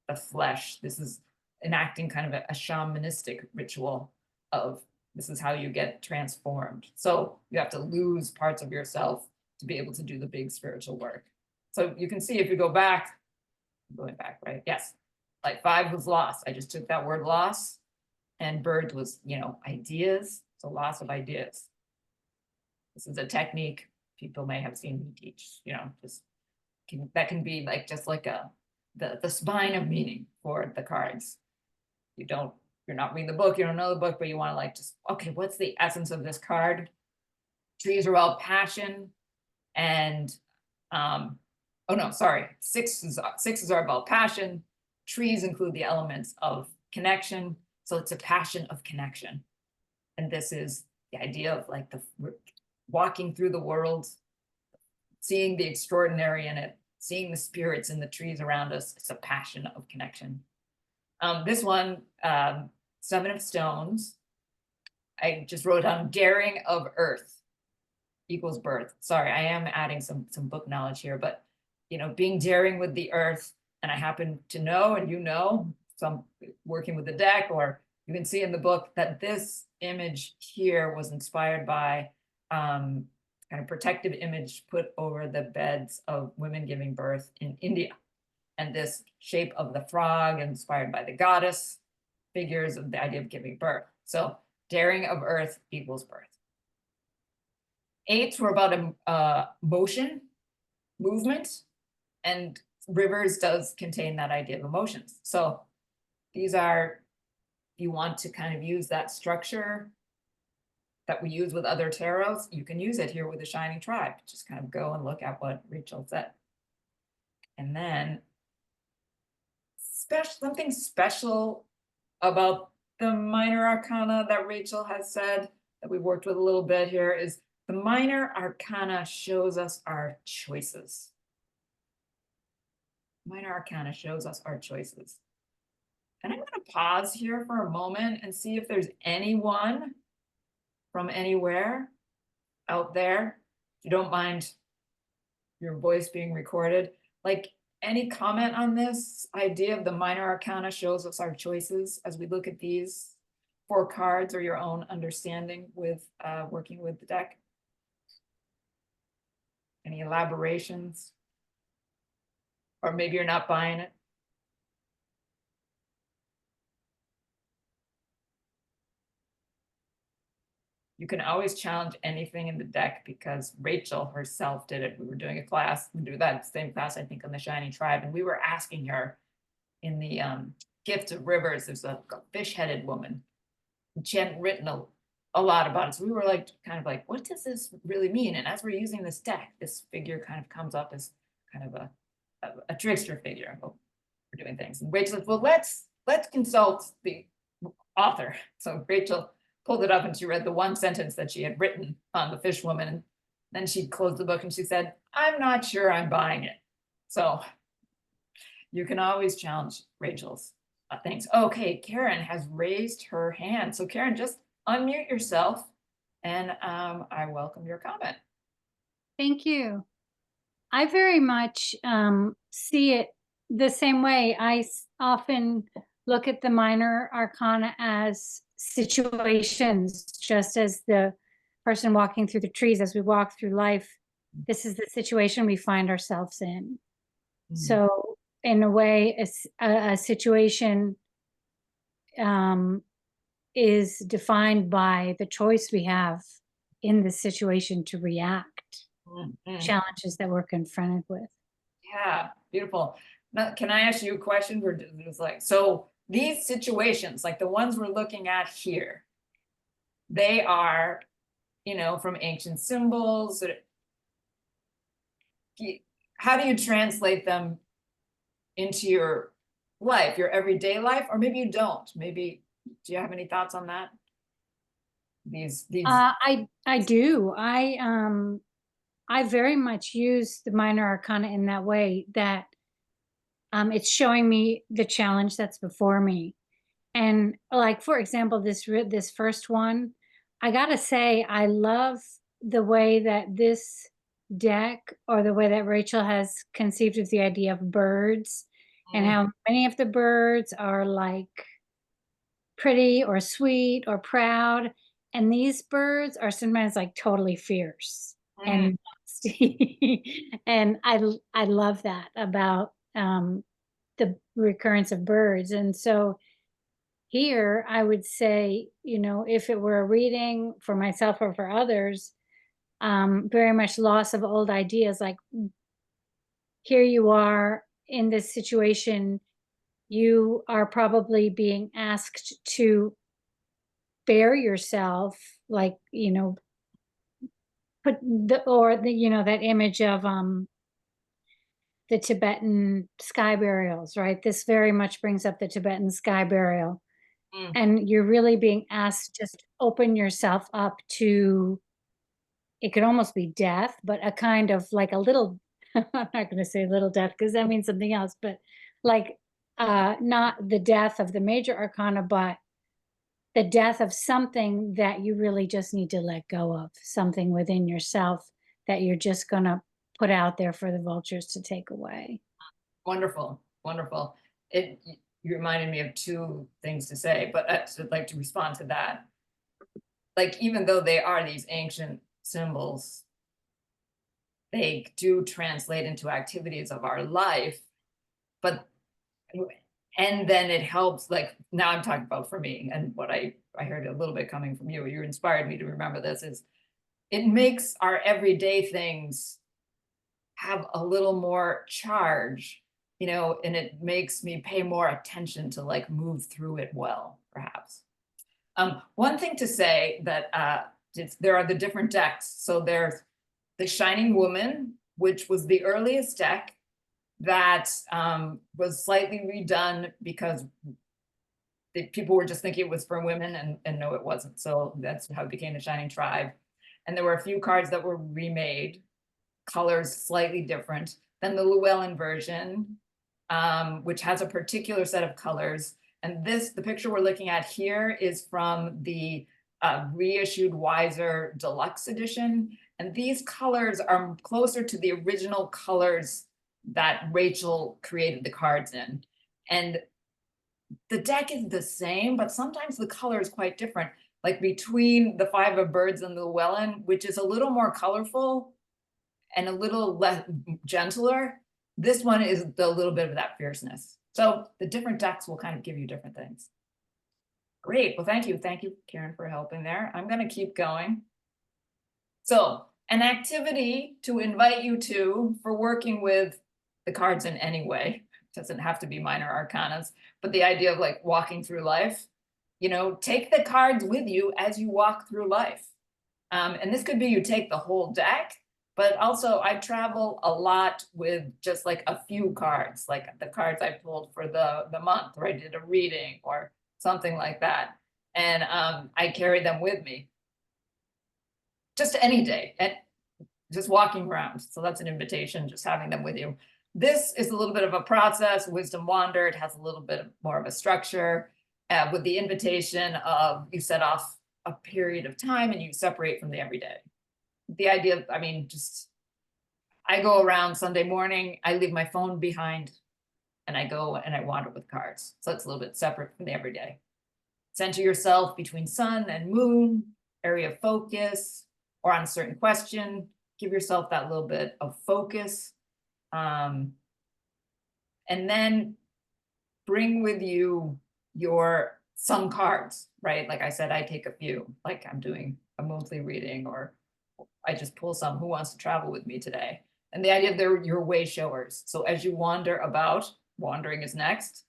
the flesh. This is enacting kind of a shamanistic ritual of this is how you get transformed. So you have to lose parts of yourself to be able to do the big spiritual work. So you can see if you go back, going back, right? Yes. Like 5 was loss. I just took that word loss, and bird was, you know, ideas. So loss of ideas. This is a technique people may have seen me teach, you know, just that can be like just like the spine of meaning for the cards. You're not reading the book, you don't know the book, but you want to like just, okay, what's the essence of this card? Trees are all passion, and oh no, sorry, sixes are about passion. Trees include the elements of connection, so it's a passion of connection. And this is the idea of like walking through the world, seeing the extraordinary in it, seeing the spirits in the trees around us. It's a passion of connection. This one, 7 of Stones, I just wrote down daring of earth equals birth. Sorry, I am adding some book knowledge here, but you know, being daring with the earth. And I happen to know, and you know, some working with the deck, or you can see in the book that this image here was inspired by kind of protective image put over the beds of women giving birth in India. And this shape of the frog inspired by the goddess figures of the idea of giving birth. So daring of earth equals birth. 8s were about motion, movement, and rivers does contain that idea of emotions. So these are, if you want to kind of use that structure that we use with other tarots, you can use it here with the Shining Tribe. Just kind of go and look at what Rachel said. And then something special about the minor arcana that Rachel has said that we worked with a little bit here is the minor arcana shows us our choices. Minor arcana shows us our choices. And I'm going to pause here for a moment and see if there's anyone from anywhere out there, if you don't mind your voice being recorded, like any comment on this idea of the minor arcana shows us our choices as we look at these 4 cards, or your own understanding with working with the deck? Any elaborations? Or maybe you're not buying it. You can always challenge anything in the deck, because Rachel herself did it. We were doing a class, we do that same class, I think, on the Shining Tribe, and we were asking her in the Gift of Rivers, there's a fish-headed woman. And she hadn't written a lot about it. So we were like, kind of like, what does this really mean? And as we're using this deck, this figure kind of comes up as kind of a trickster figure. Oh, we're doing things. And Rachel said, well, let's consult the author. So Rachel pulled it up and she read the one sentence that she had written on the fish woman. And then she closed the book and she said, I'm not sure I'm buying it. So you can always challenge Rachel's things. Okay, Karen has raised her hand. So Karen, just unmute yourself and I welcome your comment. Thank you. I very much see it the same way. Often look at the minor arcana as situations, just as the person walking through the trees as we walk through life. This is the situation we find ourselves in. So in a way, a situation is defined by the choice we have in the situation to react. Challenges that we're confronted with. Yeah, beautiful. Now, can I ask you a question? It's like, so these situations, like the ones we're looking at here, they are, you know, from ancient symbols. How do you translate them into your life, your everyday life? Or maybe you don't. Maybe, do you have any thoughts on that? These I do. I very much use the minor arcana in that way, that it's showing me the challenge that's before me. And like, for example, this first one, I gotta say, I love the way that this deck, or the way that Rachel has conceived of the idea of birds, and how many of the birds are like pretty or sweet or proud. And these birds are sometimes like totally fierce and nasty. And I love that about the recurrence of birds. And so here I would say, you know, if it were a reading for myself or for others, very much loss of old ideas. Like, here you are in this situation, you are probably being asked to bare yourself, like, you know, put you know, that image of the Tibetan sky burials, right? This very much brings up the Tibetan sky burial. And you're really being asked to just open yourself up to, it could almost be death, but a kind of like a little, I'm not going to say little death because that means something else, but like not the death of the major arcana, but the death of something that you really just need to let go of, something within yourself that you're just going to put out there for the vultures to take away. Wonderful, wonderful. You reminded me of two things to say, but I'd like to respond to that. Like, even though they are these ancient symbols, they do translate into activities of our life, and then it helps, like, now I'm talking about for me, and what I heard a little bit coming from you, you inspired me to remember this, is it makes our everyday things have a little more charge, you know, and it makes me pay more attention to like move through it well, perhaps. One thing to say that there are the different decks. So there's the Shining Woman, which was the earliest deck that was slightly redone because people were just thinking it was for women, and no, it wasn't. So that's how it became the Shining Tribe. And there were a few cards that were remade, colors slightly different than the Llewellyn version, which has a particular set of colors. And the picture we're looking at here is from the reissued Wiser Deluxe Edition. And these colors are closer to the original colors that Rachel created the cards in. And the deck is the same, but sometimes the color is quite different. Like between the Five of Birds and the Llewellyn, which is a little more colorful and a little less gentler, this one is a little bit of that fierceness. So the different decks will kind of give you different things. Great, well, thank you, Karen, for helping there. I'm gonna keep going. So an activity to invite you to for working with the cards in any way, doesn't have to be minor arcanas, but the idea of like walking through life, you know, take the cards with you as you walk through life. And this could be you take the whole deck, but also I travel a lot with just like a few cards, like the cards I pulled for the month, where I did a reading or something like that. And I carry them with me just any day and just walking around. So that's an invitation, just having them with you. this is a little bit of a process. Wisdom Wander, it has a little bit more of a structure with the invitation of you set off a period of time and you separate from the everyday. The idea of, I mean, just, I go around Sunday morning, I leave my phone behind and I go and I wander with cards. So it's a little bit separate from the everyday. Center yourself between sun and moon, area of focus, or on a certain question. Give yourself that little bit of focus. And then bring with you some cards, right? Like I said, I take a few, like I'm doing a monthly reading, or I just pull some, who wants to travel with me today? And the idea of they're your way showers. So as you wander about, wandering is next,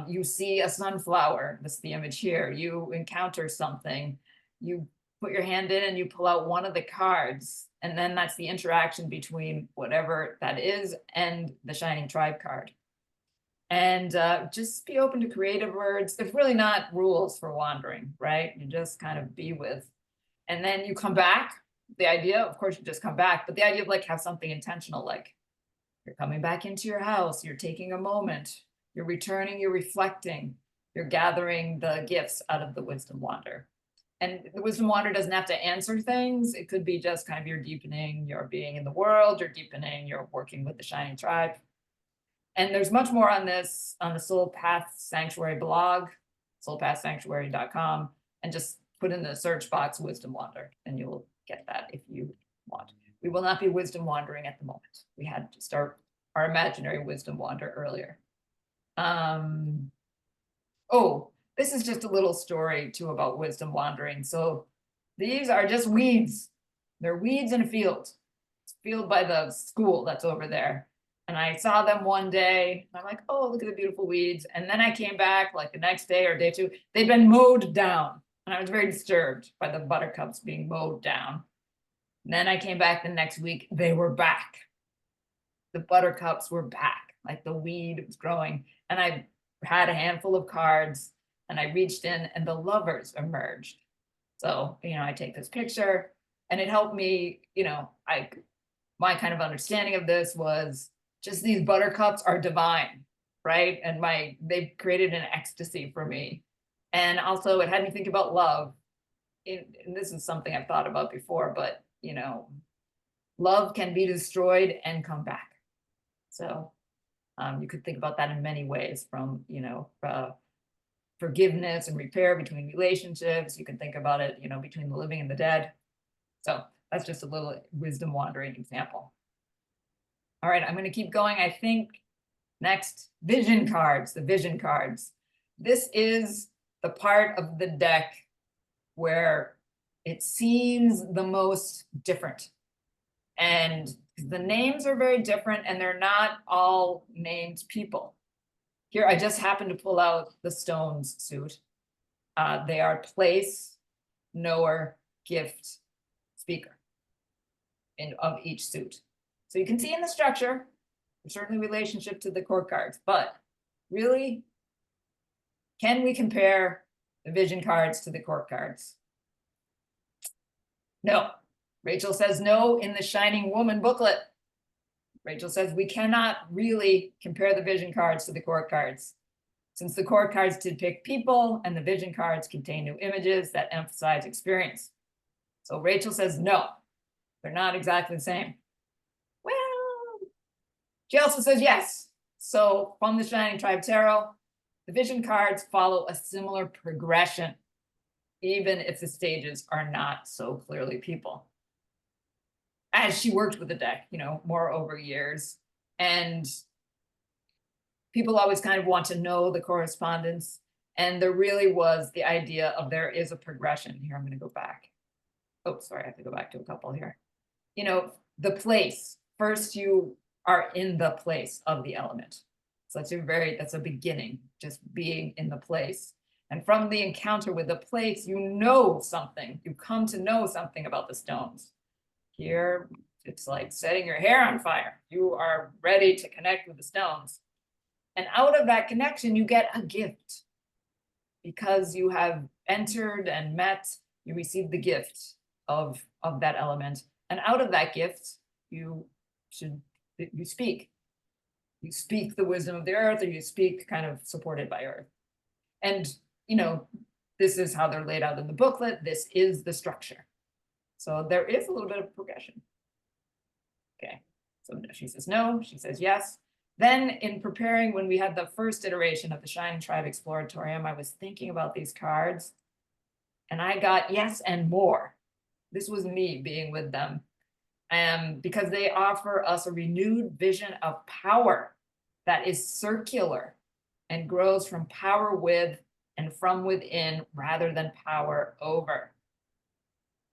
you see a sunflower, that's the image here, you encounter something, you put your hand in and you pull out one of the cards, and then that's the interaction between whatever that is and the Shining Tribe card. And just be open to creative words. There's really not rules for wandering, right? You just kind of be with. And then you come back. The idea, of course, you just come back, but the idea of like have something intentional, like you're coming back into your house, you're taking a moment, you're returning, you're reflecting, you're gathering the gifts out of the Wisdom Wander. And the Wisdom Wander doesn't have to answer things. It could be just kind of you're deepening your being in the world, you're deepening your working with the Shining Tribe. And there's much more on this on the Soul Path Sanctuary blog, soulpathsanctuary.com, and just put in the search box Wisdom Wander, and you'll get that if you want. We will not be wisdom wandering at the moment. We had to start our imaginary wisdom wander earlier. Oh, this is just a little story too about wisdom wandering. So these are just weeds. They're weeds in a field. It's a field by the school that's over there. And I saw them one day, and I'm like, oh, look at the beautiful weeds. And then I came back like the next day or day two, they'd been mowed down. And I was very disturbed by the buttercups being mowed down. And then I came back the next week, they were back. The buttercups were back, like the weed was growing. And I had a handful of cards and I reached in and the lovers emerged. So, I take this picture and it helped me, my kind of understanding of this was just these buttercups are divine, right? And they've created an ecstasy for me. And also it had me think about love. And this is something I've thought about before, but love can be destroyed and come back. So you could think about that in many ways, from, forgiveness and repair between relationships. You can think about it, between the living and the dead. So that's just a little wisdom wandering example. All right, I'm going to keep going. I think next, vision cards, the vision cards. This is the part of the deck where it seems the most different. And the names are very different and they're not all named people. Here, I just happened to pull out the Stones suit. They are place, knower, gift, speaker of each suit. So you can see in the structure, there's certainly relationship to the court cards, but really, can we compare the vision cards to the court cards? No. Rachel says no in the Shining Woman booklet. Rachel says we cannot really compare the vision cards to the court cards, since the court cards depict people and the vision cards contain new images that emphasize experience. So Rachel says no, they're not exactly the same. Well, she also says yes. So from the Shining Tribe Tarot, the vision cards follow a similar progression, even if the stages are not so clearly people. As she worked with the deck, more over years, and people always kind of want to know the correspondence. And there really was the idea of there is a progression. Here, I'm going to go back. Oh, sorry, I have to go back to a couple here. The place. First, you are in the place of the element. So that's a beginning, just being in the place. And from the encounter with the place, you know something. You come to know something about the stones. Here, it's like setting your hair on fire. You are ready to connect with the stones. And out of that connection, you get a gift. Because you have entered and met, you receive the gift of that element. And out of that gift, you speak. you speak the wisdom of the earth, or you speak kind of supported by earth. And, you know, this is how they're laid out in the booklet. This is the structure. So there is a little bit of progression. Okay, so she says no, she says yes. Then in preparing, when we had the first iteration of the Shining Tribe Exploratorium, I was thinking about these cards and I got yes and more. This was me being with them. Because they offer us a renewed vision of power that is circular and grows from power with and from within rather than power over.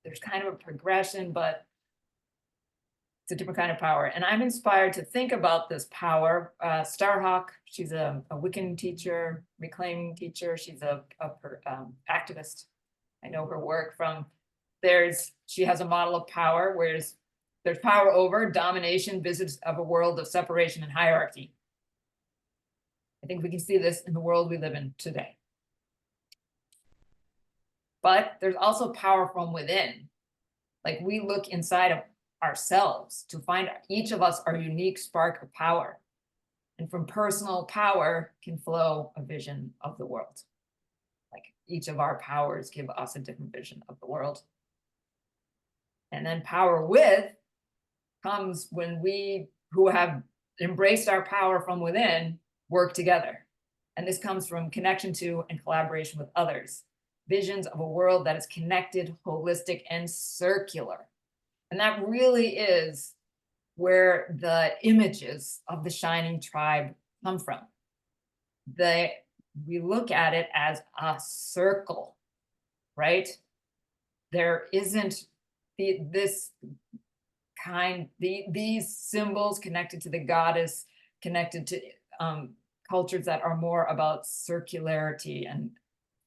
There's kind of a progression, but it's a different kind of power. And I'm inspired to think about this power. Starhawk, she's a Wiccan teacher, reclaiming teacher. She's a activist. I know her work from, she has a model of power, whereas there's power over, domination, visits of a world of separation and hierarchy. I think we can see this in the world we live in today. But there's also power from within. Like we look inside of ourselves to find each of us our unique spark of power. And from personal power can flow a vision of the world. Like each of our powers give us a different vision of the world. And then power with comes when we who have embraced our power from within work together. And this comes from connection to and collaboration with others. Visions of a world that is connected, holistic, and circular. And that really is where the images of the Shining Tribe come from. We look at it as a circle, right? There isn't these symbols connected to the goddess, connected to cultures that are more about circularity and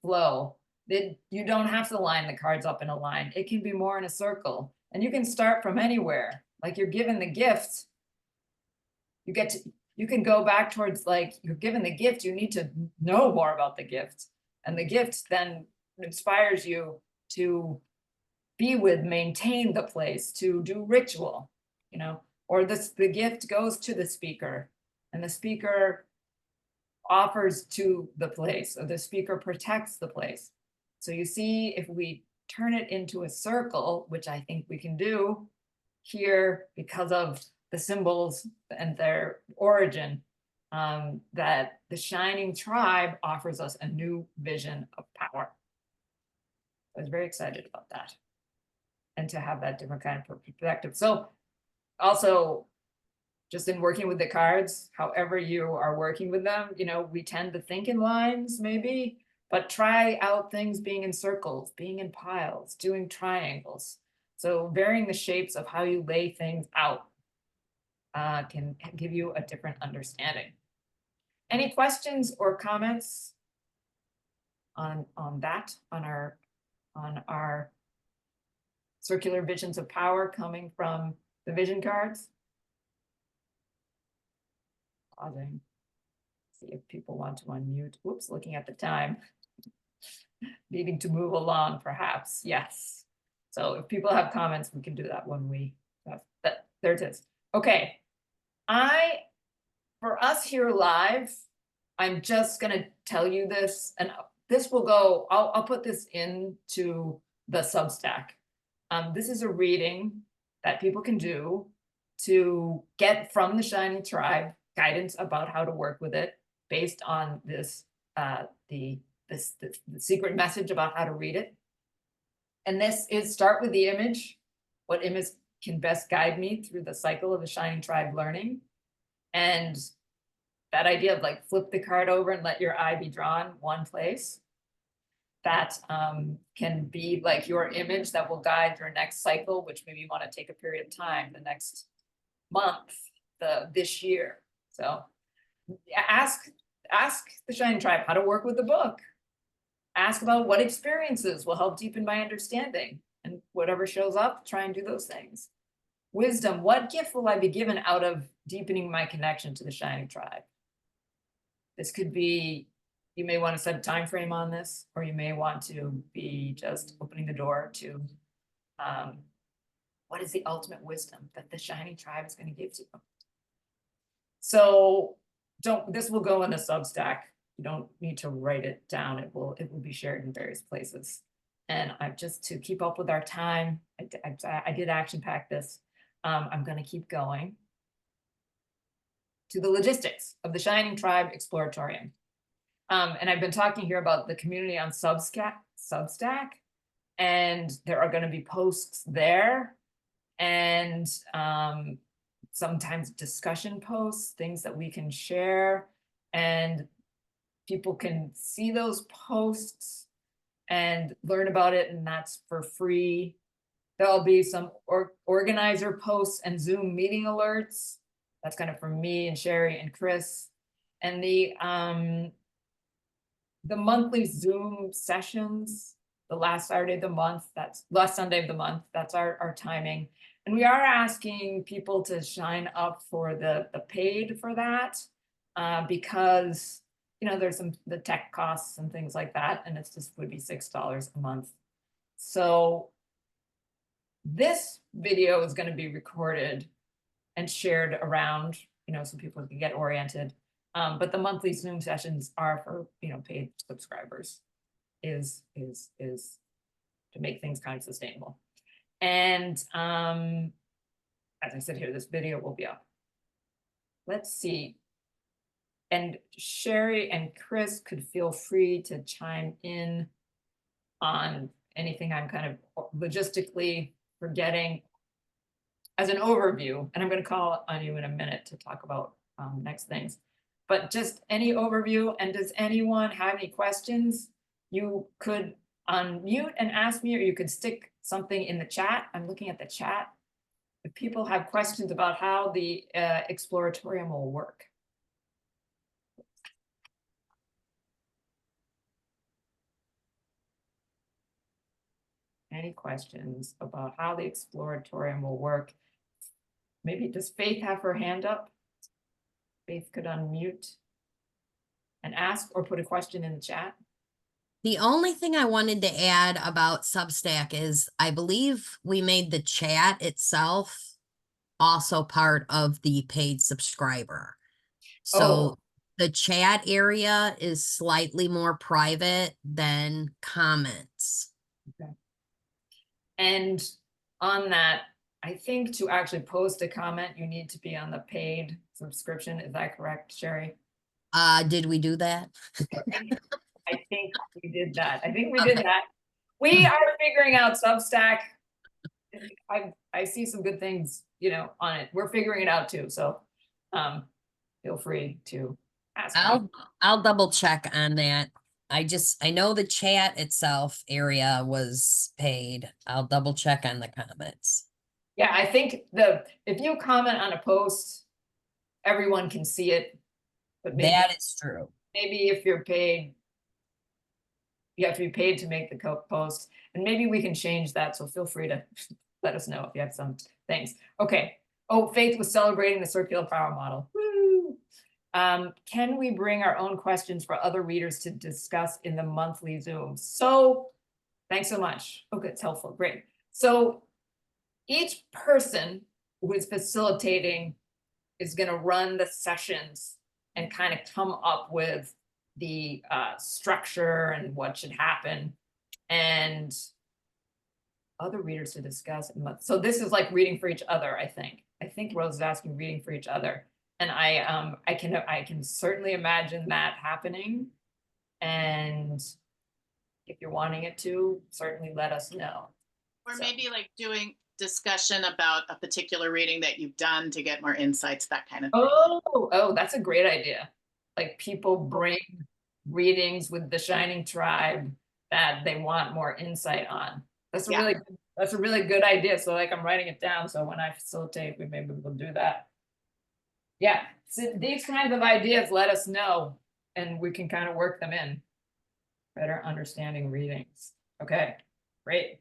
flow. You don't have to line the cards up in a line. It can be more in a circle. And you can start from anywhere. Like you're given the gift. You can go back towards, like, you're given the gift, you need to know more about the gift. And the gift then inspires you to be with, maintain the place, to do ritual, you know, or the gift goes to the speaker and the speaker offers to the place, or the speaker protects the place. So you see, if we turn it into a circle, which I think we can do here because of the symbols and their origin, that the Shining Tribe offers us a new vision of power. I was very excited about that. And to have that different kind of perspective. So also, just in working with the cards, however you are working with them, you know, we tend to think in lines maybe, but try out things being in circles, being in piles, doing triangles. So varying the shapes of how you lay things out can give you a different understanding. Any questions or comments on our circular visions of power coming from the vision cards? Pausing. See if people want to unmute. Oops, looking at the time. Needing to move along, perhaps. Yes. So if people have comments, we can do that when we have that. There it is. Okay. For us here live, I'm just gonna tell you this, and this will go, I'll put this into the Substack. This is a reading that people can do to get from the Shining Tribe guidance about how to work with it based on this, the secret message about how to read it. And this is start with the image. What image can best guide me through the cycle of the Shining Tribe learning? And that idea of like flip the card over and let your eye be drawn one place. That can be like your image that will guide your next cycle, which maybe you want to take a period of time, the next month, this year. So ask the Shining Tribe how to work with the book. Ask about what experiences will help deepen my understanding, and whatever shows up, try and do those things. Wisdom, what gift will I be given out of deepening my connection to the Shining Tribe? This could be, you may want to set a time frame on this, or you may want to be just opening the door to what is the ultimate wisdom that the Shining Tribe is going to give to you. So this will go in a Substack. You don't need to write it down. It will be shared in various places. And I just to keep up with our time, I did action pack this. I'm gonna keep going to the logistics of the Shining Tribe Exploratorium. And I've been talking here about the community on Substack, and there are gonna be posts there, and sometimes discussion posts, things that we can share, and people can see those posts and learn about it, and that's for free. There'll be some organizer posts and Zoom meeting alerts. That's kind of from me and Sherry and Chris. And the monthly Zoom sessions, the last Saturday of the month, that's last Sunday of the month, that's our timing. And we are asking people to sign up for the paid for that, because you know, there's the tech costs and things like that, and it's just would be $6 a month. So this video is going to be recorded and shared around, you know, so people can get oriented. But the monthly Zoom sessions are for, you know, paid subscribers, is to make things kind of sustainable. And as I said here, this video will be up. Let's see. And Sherry and Chris could feel free to chime in on anything I'm kind of logistically forgetting as an overview. And I'm going to call on you in a minute to talk about next things. But just any overview. And does anyone have any questions? You could unmute and ask me, or you could stick something in the chat. I'm looking at the chat. If people have questions about how the Exploratorium will work. Any questions about how the Exploratorium will work? Maybe does Faith have her hand up? Faith could unmute and ask or put a question in the chat. The only thing I wanted to add about Substack is I believe we made the chat itself also part of the paid subscriber. So the chat area is slightly more private than comments. Okay. And on that, I think to actually post a comment, you need to be on the paid subscription. Is that correct, Sherry? Did we do that? I think we did that. I think we did that. We are figuring out Substack. I see some good things, you know, on it. We're figuring it out too. So feel free to ask. I'll double check on that. I know the chat itself area was paid. I'll double check on the comments. Yeah, I think if you comment on a post, everyone can see it. But maybe, that is true. Maybe if you're paid, you have to be paid to make the post, and maybe we can change that. So feel free to let us know if you have some things. Okay. Oh, Faith was celebrating the circular power model. Woo! Can we bring our own questions for other readers to discuss in the monthly Zoom? So thanks so much. Okay, it's helpful. Great. So each person who is facilitating is going to run the sessions and kind of come up with the structure and what should happen, and other readers to discuss. So this is like reading for each other, I think. I think Rose is asking reading for each other. And I can certainly imagine that happening. And if you're wanting it to, certainly let us know. Or maybe like doing discussion about a particular reading that you've done to get more insights, that kind of thing. Oh, that's a great idea. Like people bring readings with the Shining Tribe that they want more insight on. That's a really good idea. So like I'm writing it down. So when I facilitate, maybe we'll do that. Yeah, so these kinds of ideas, let us know, and we can kind of work them in. Better understanding readings. Okay, great.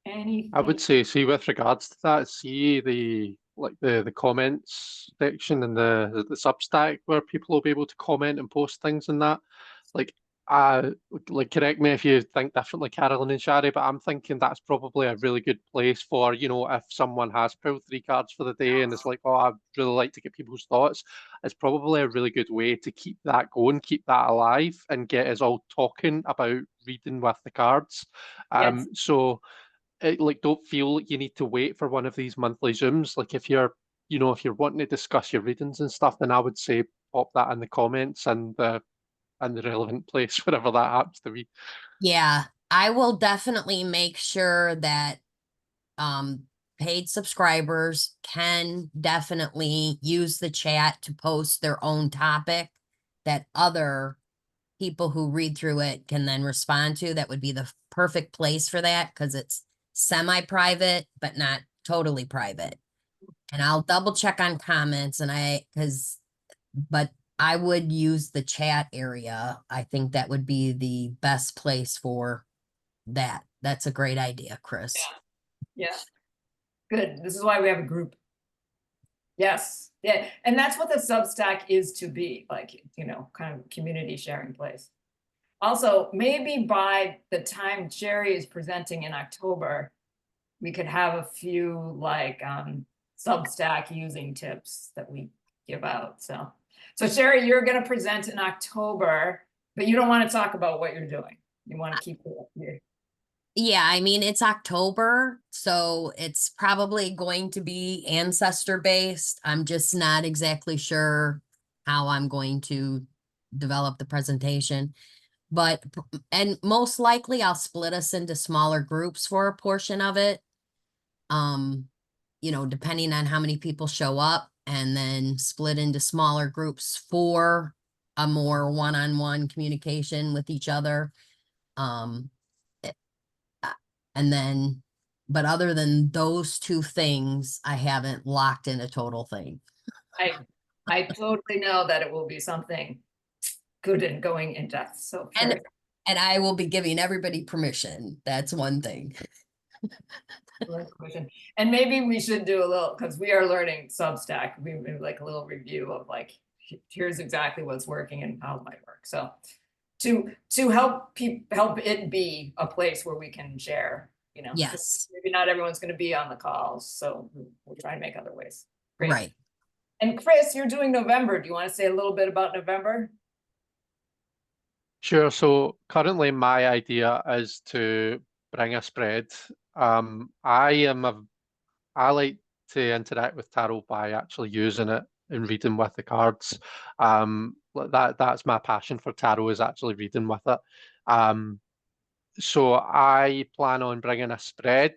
Anything? I would say, see, with regards to that, see the comments section and the Substack where people will be able to comment and post things and that. Like, like correct me if you think differently, Carolyn and Shari, but I'm thinking that's probably a really good place for, you know, if someone has pulled 3 cards for the day and it's like, oh, I'd really like to get people's thoughts. It's probably a really good way to keep that going, keep that alive, and get us all talking about reading with the cards. Yes. So like, don't feel like you need to wait for one of these monthly Zooms. Like if you're, you know, if you're wanting to discuss your readings and stuff, then I would say pop that in the comments and the relevant place, wherever that happens to be. Yeah, I will definitely make sure that paid subscribers can definitely use the chat to post their own topic that other people who read through it can then respond to. That would be the perfect place for that because it's semi-private, but not totally private. And I'll double check on comments but I would use the chat area. I think that would be the best place for that. That's a great idea, Chris. Yeah. Good. This is why we have a group. Yes. Yeah. And that's what the Substack is to be, like, you know, kind of community sharing place. Also, maybe by the time Sherry is presenting in October, we could have a few like Substack using tips that we give out. So Sherry, you're going to present in October, but you don't want to talk about what you're doing. You want to keep it up here. Yeah, I mean, it's October, so it's probably going to be ancestor based. I'm just not exactly sure how I'm going to develop the presentation. And most likely I'll split us into smaller groups for a portion of it. You know, depending on how many people show up, and then split into smaller groups for a more one-on-one communication with each other. And then, but other than those 2 things, I haven't locked in a total thing. I totally know that it will be something good and going in depth. So And I will be giving everybody permission. That's one thing. and maybe we should do a little, because we are learning Substack. We like a little review of like, here's exactly what's working and how it might work. So to help it be a place where we can share, you know. Yes. Maybe not everyone's going to be on the calls, so we'll try and make other ways. Great. Right. And Chris, you're doing November. Do you want to say a little bit about November? Sure. So currently my idea is to bring a spread. I like to interact with tarot by actually using it and reading with the cards. That's my passion for tarot, is actually reading with it. So I plan on bringing a spread,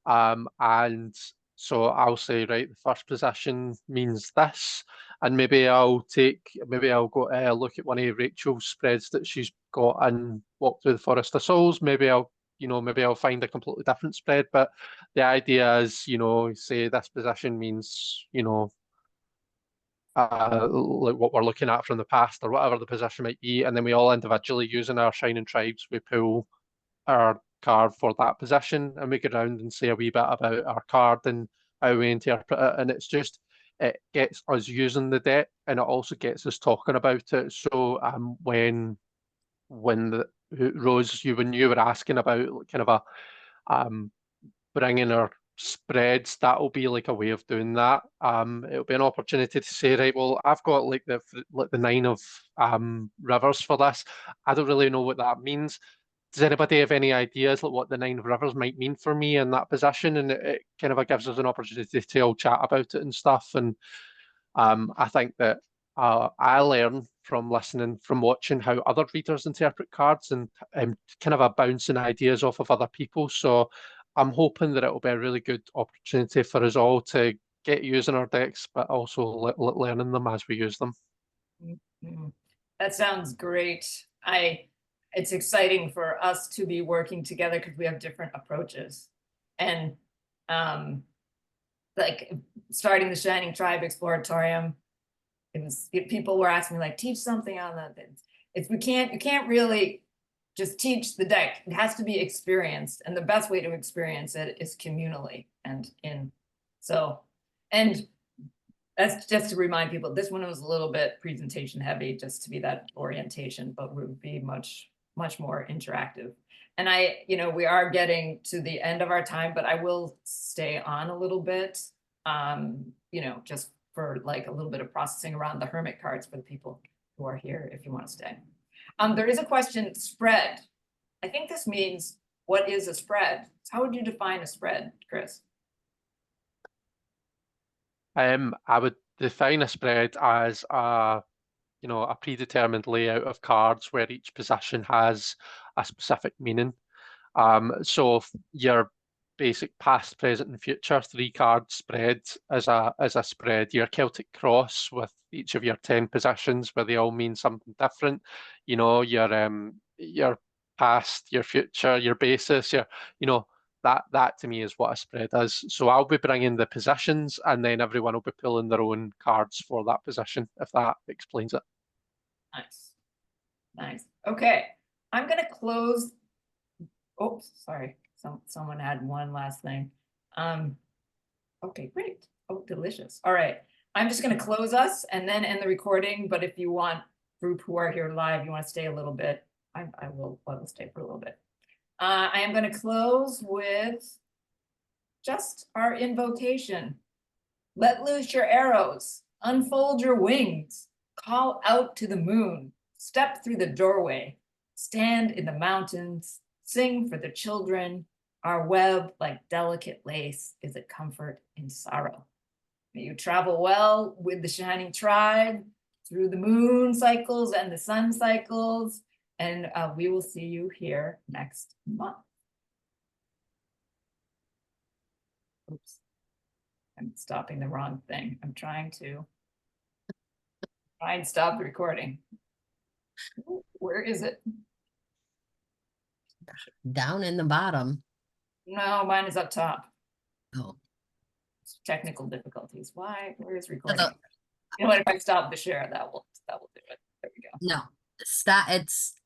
and so I'll say, right, the first position means this, and maybe I'll go look at one of Rachel's spreads that she's got and walk through the Forest of Souls. Maybe I'll find a completely different spread, but the idea is, you know, say this position means, you know, like what we're looking at from the past or whatever the position might be, and then we all individually, using our Shining Tribes, we pull our card for that position and we go around and say a wee bit about our card and how we interpret it. And it gets us using the deck, and it also gets us talking about it. So when Rose, when you were asking about kind of a bringing our spreads, that'll be like a way of doing that. It'll be an opportunity to say, right, well, I've got like the 9 of rivers for this. I don't really know what that means. Does anybody have any ideas like what the 9 of rivers might mean for me in that position? And it kind of gives us an opportunity to all chat about it and stuff. And I think that I learn from listening, from watching how other readers interpret cards, and kind of bouncing ideas off of other people. So I'm hoping that it will be a really good opportunity for us all to get using our decks, but also learning them as we use them. That sounds great. It's exciting for us to be working together because we have different approaches. And like starting the Shining Tribe Exploratorium, people were asking me like, teach something on that. You can't really just teach the deck. It has to be experienced, and the best way to experience it is communally and That's just to remind people, this one was a little bit presentation heavy, just to be that orientation, but would be much more interactive. And we are getting to the end of our time, but I will stay on a little bit. Just for like a little bit of processing around the hermit cards for the people who are here, if you want to stay. There is a question, spread. I think this means, what is a spread? How would you define a spread, Chris? I would define a spread as a predetermined layout of cards where each position has a specific meaning. So your basic past, present, and future 3-card spread as a spread. Your Celtic Cross with each of your 10 positions where they all mean something different. Your past, your future, your basis, that to me is what a spread is. So I'll be bringing the positions, and then everyone will be pulling their own cards for that position, if that explains it. Nice. Okay, I'm gonna close. Oops, sorry. Someone had one last thing. Okay, great. Oh, delicious. All right. I'm just gonna close us and then end the recording. But if you want, group who are here live, you want to stay a little bit, I will stay for a little bit. I am going to close with just our invocation. Let loose your arrows, unfold your wings, call out to the moon, step through the doorway, stand in the mountains, sing for the children. Our web, like delicate lace, is a comfort in sorrow. May you travel well with the Shining Tribe through the moon cycles and the sun cycles. And we will see you here next month. Oops, I'm stopping the wrong thing. I'm trying to stop the recording. Where is it? Down in the bottom. No, mine is up top. Oh, Technical difficulties. Why? Where is recording? the- You know what? If I stop the share, that will do it. There we go. no, stop. It's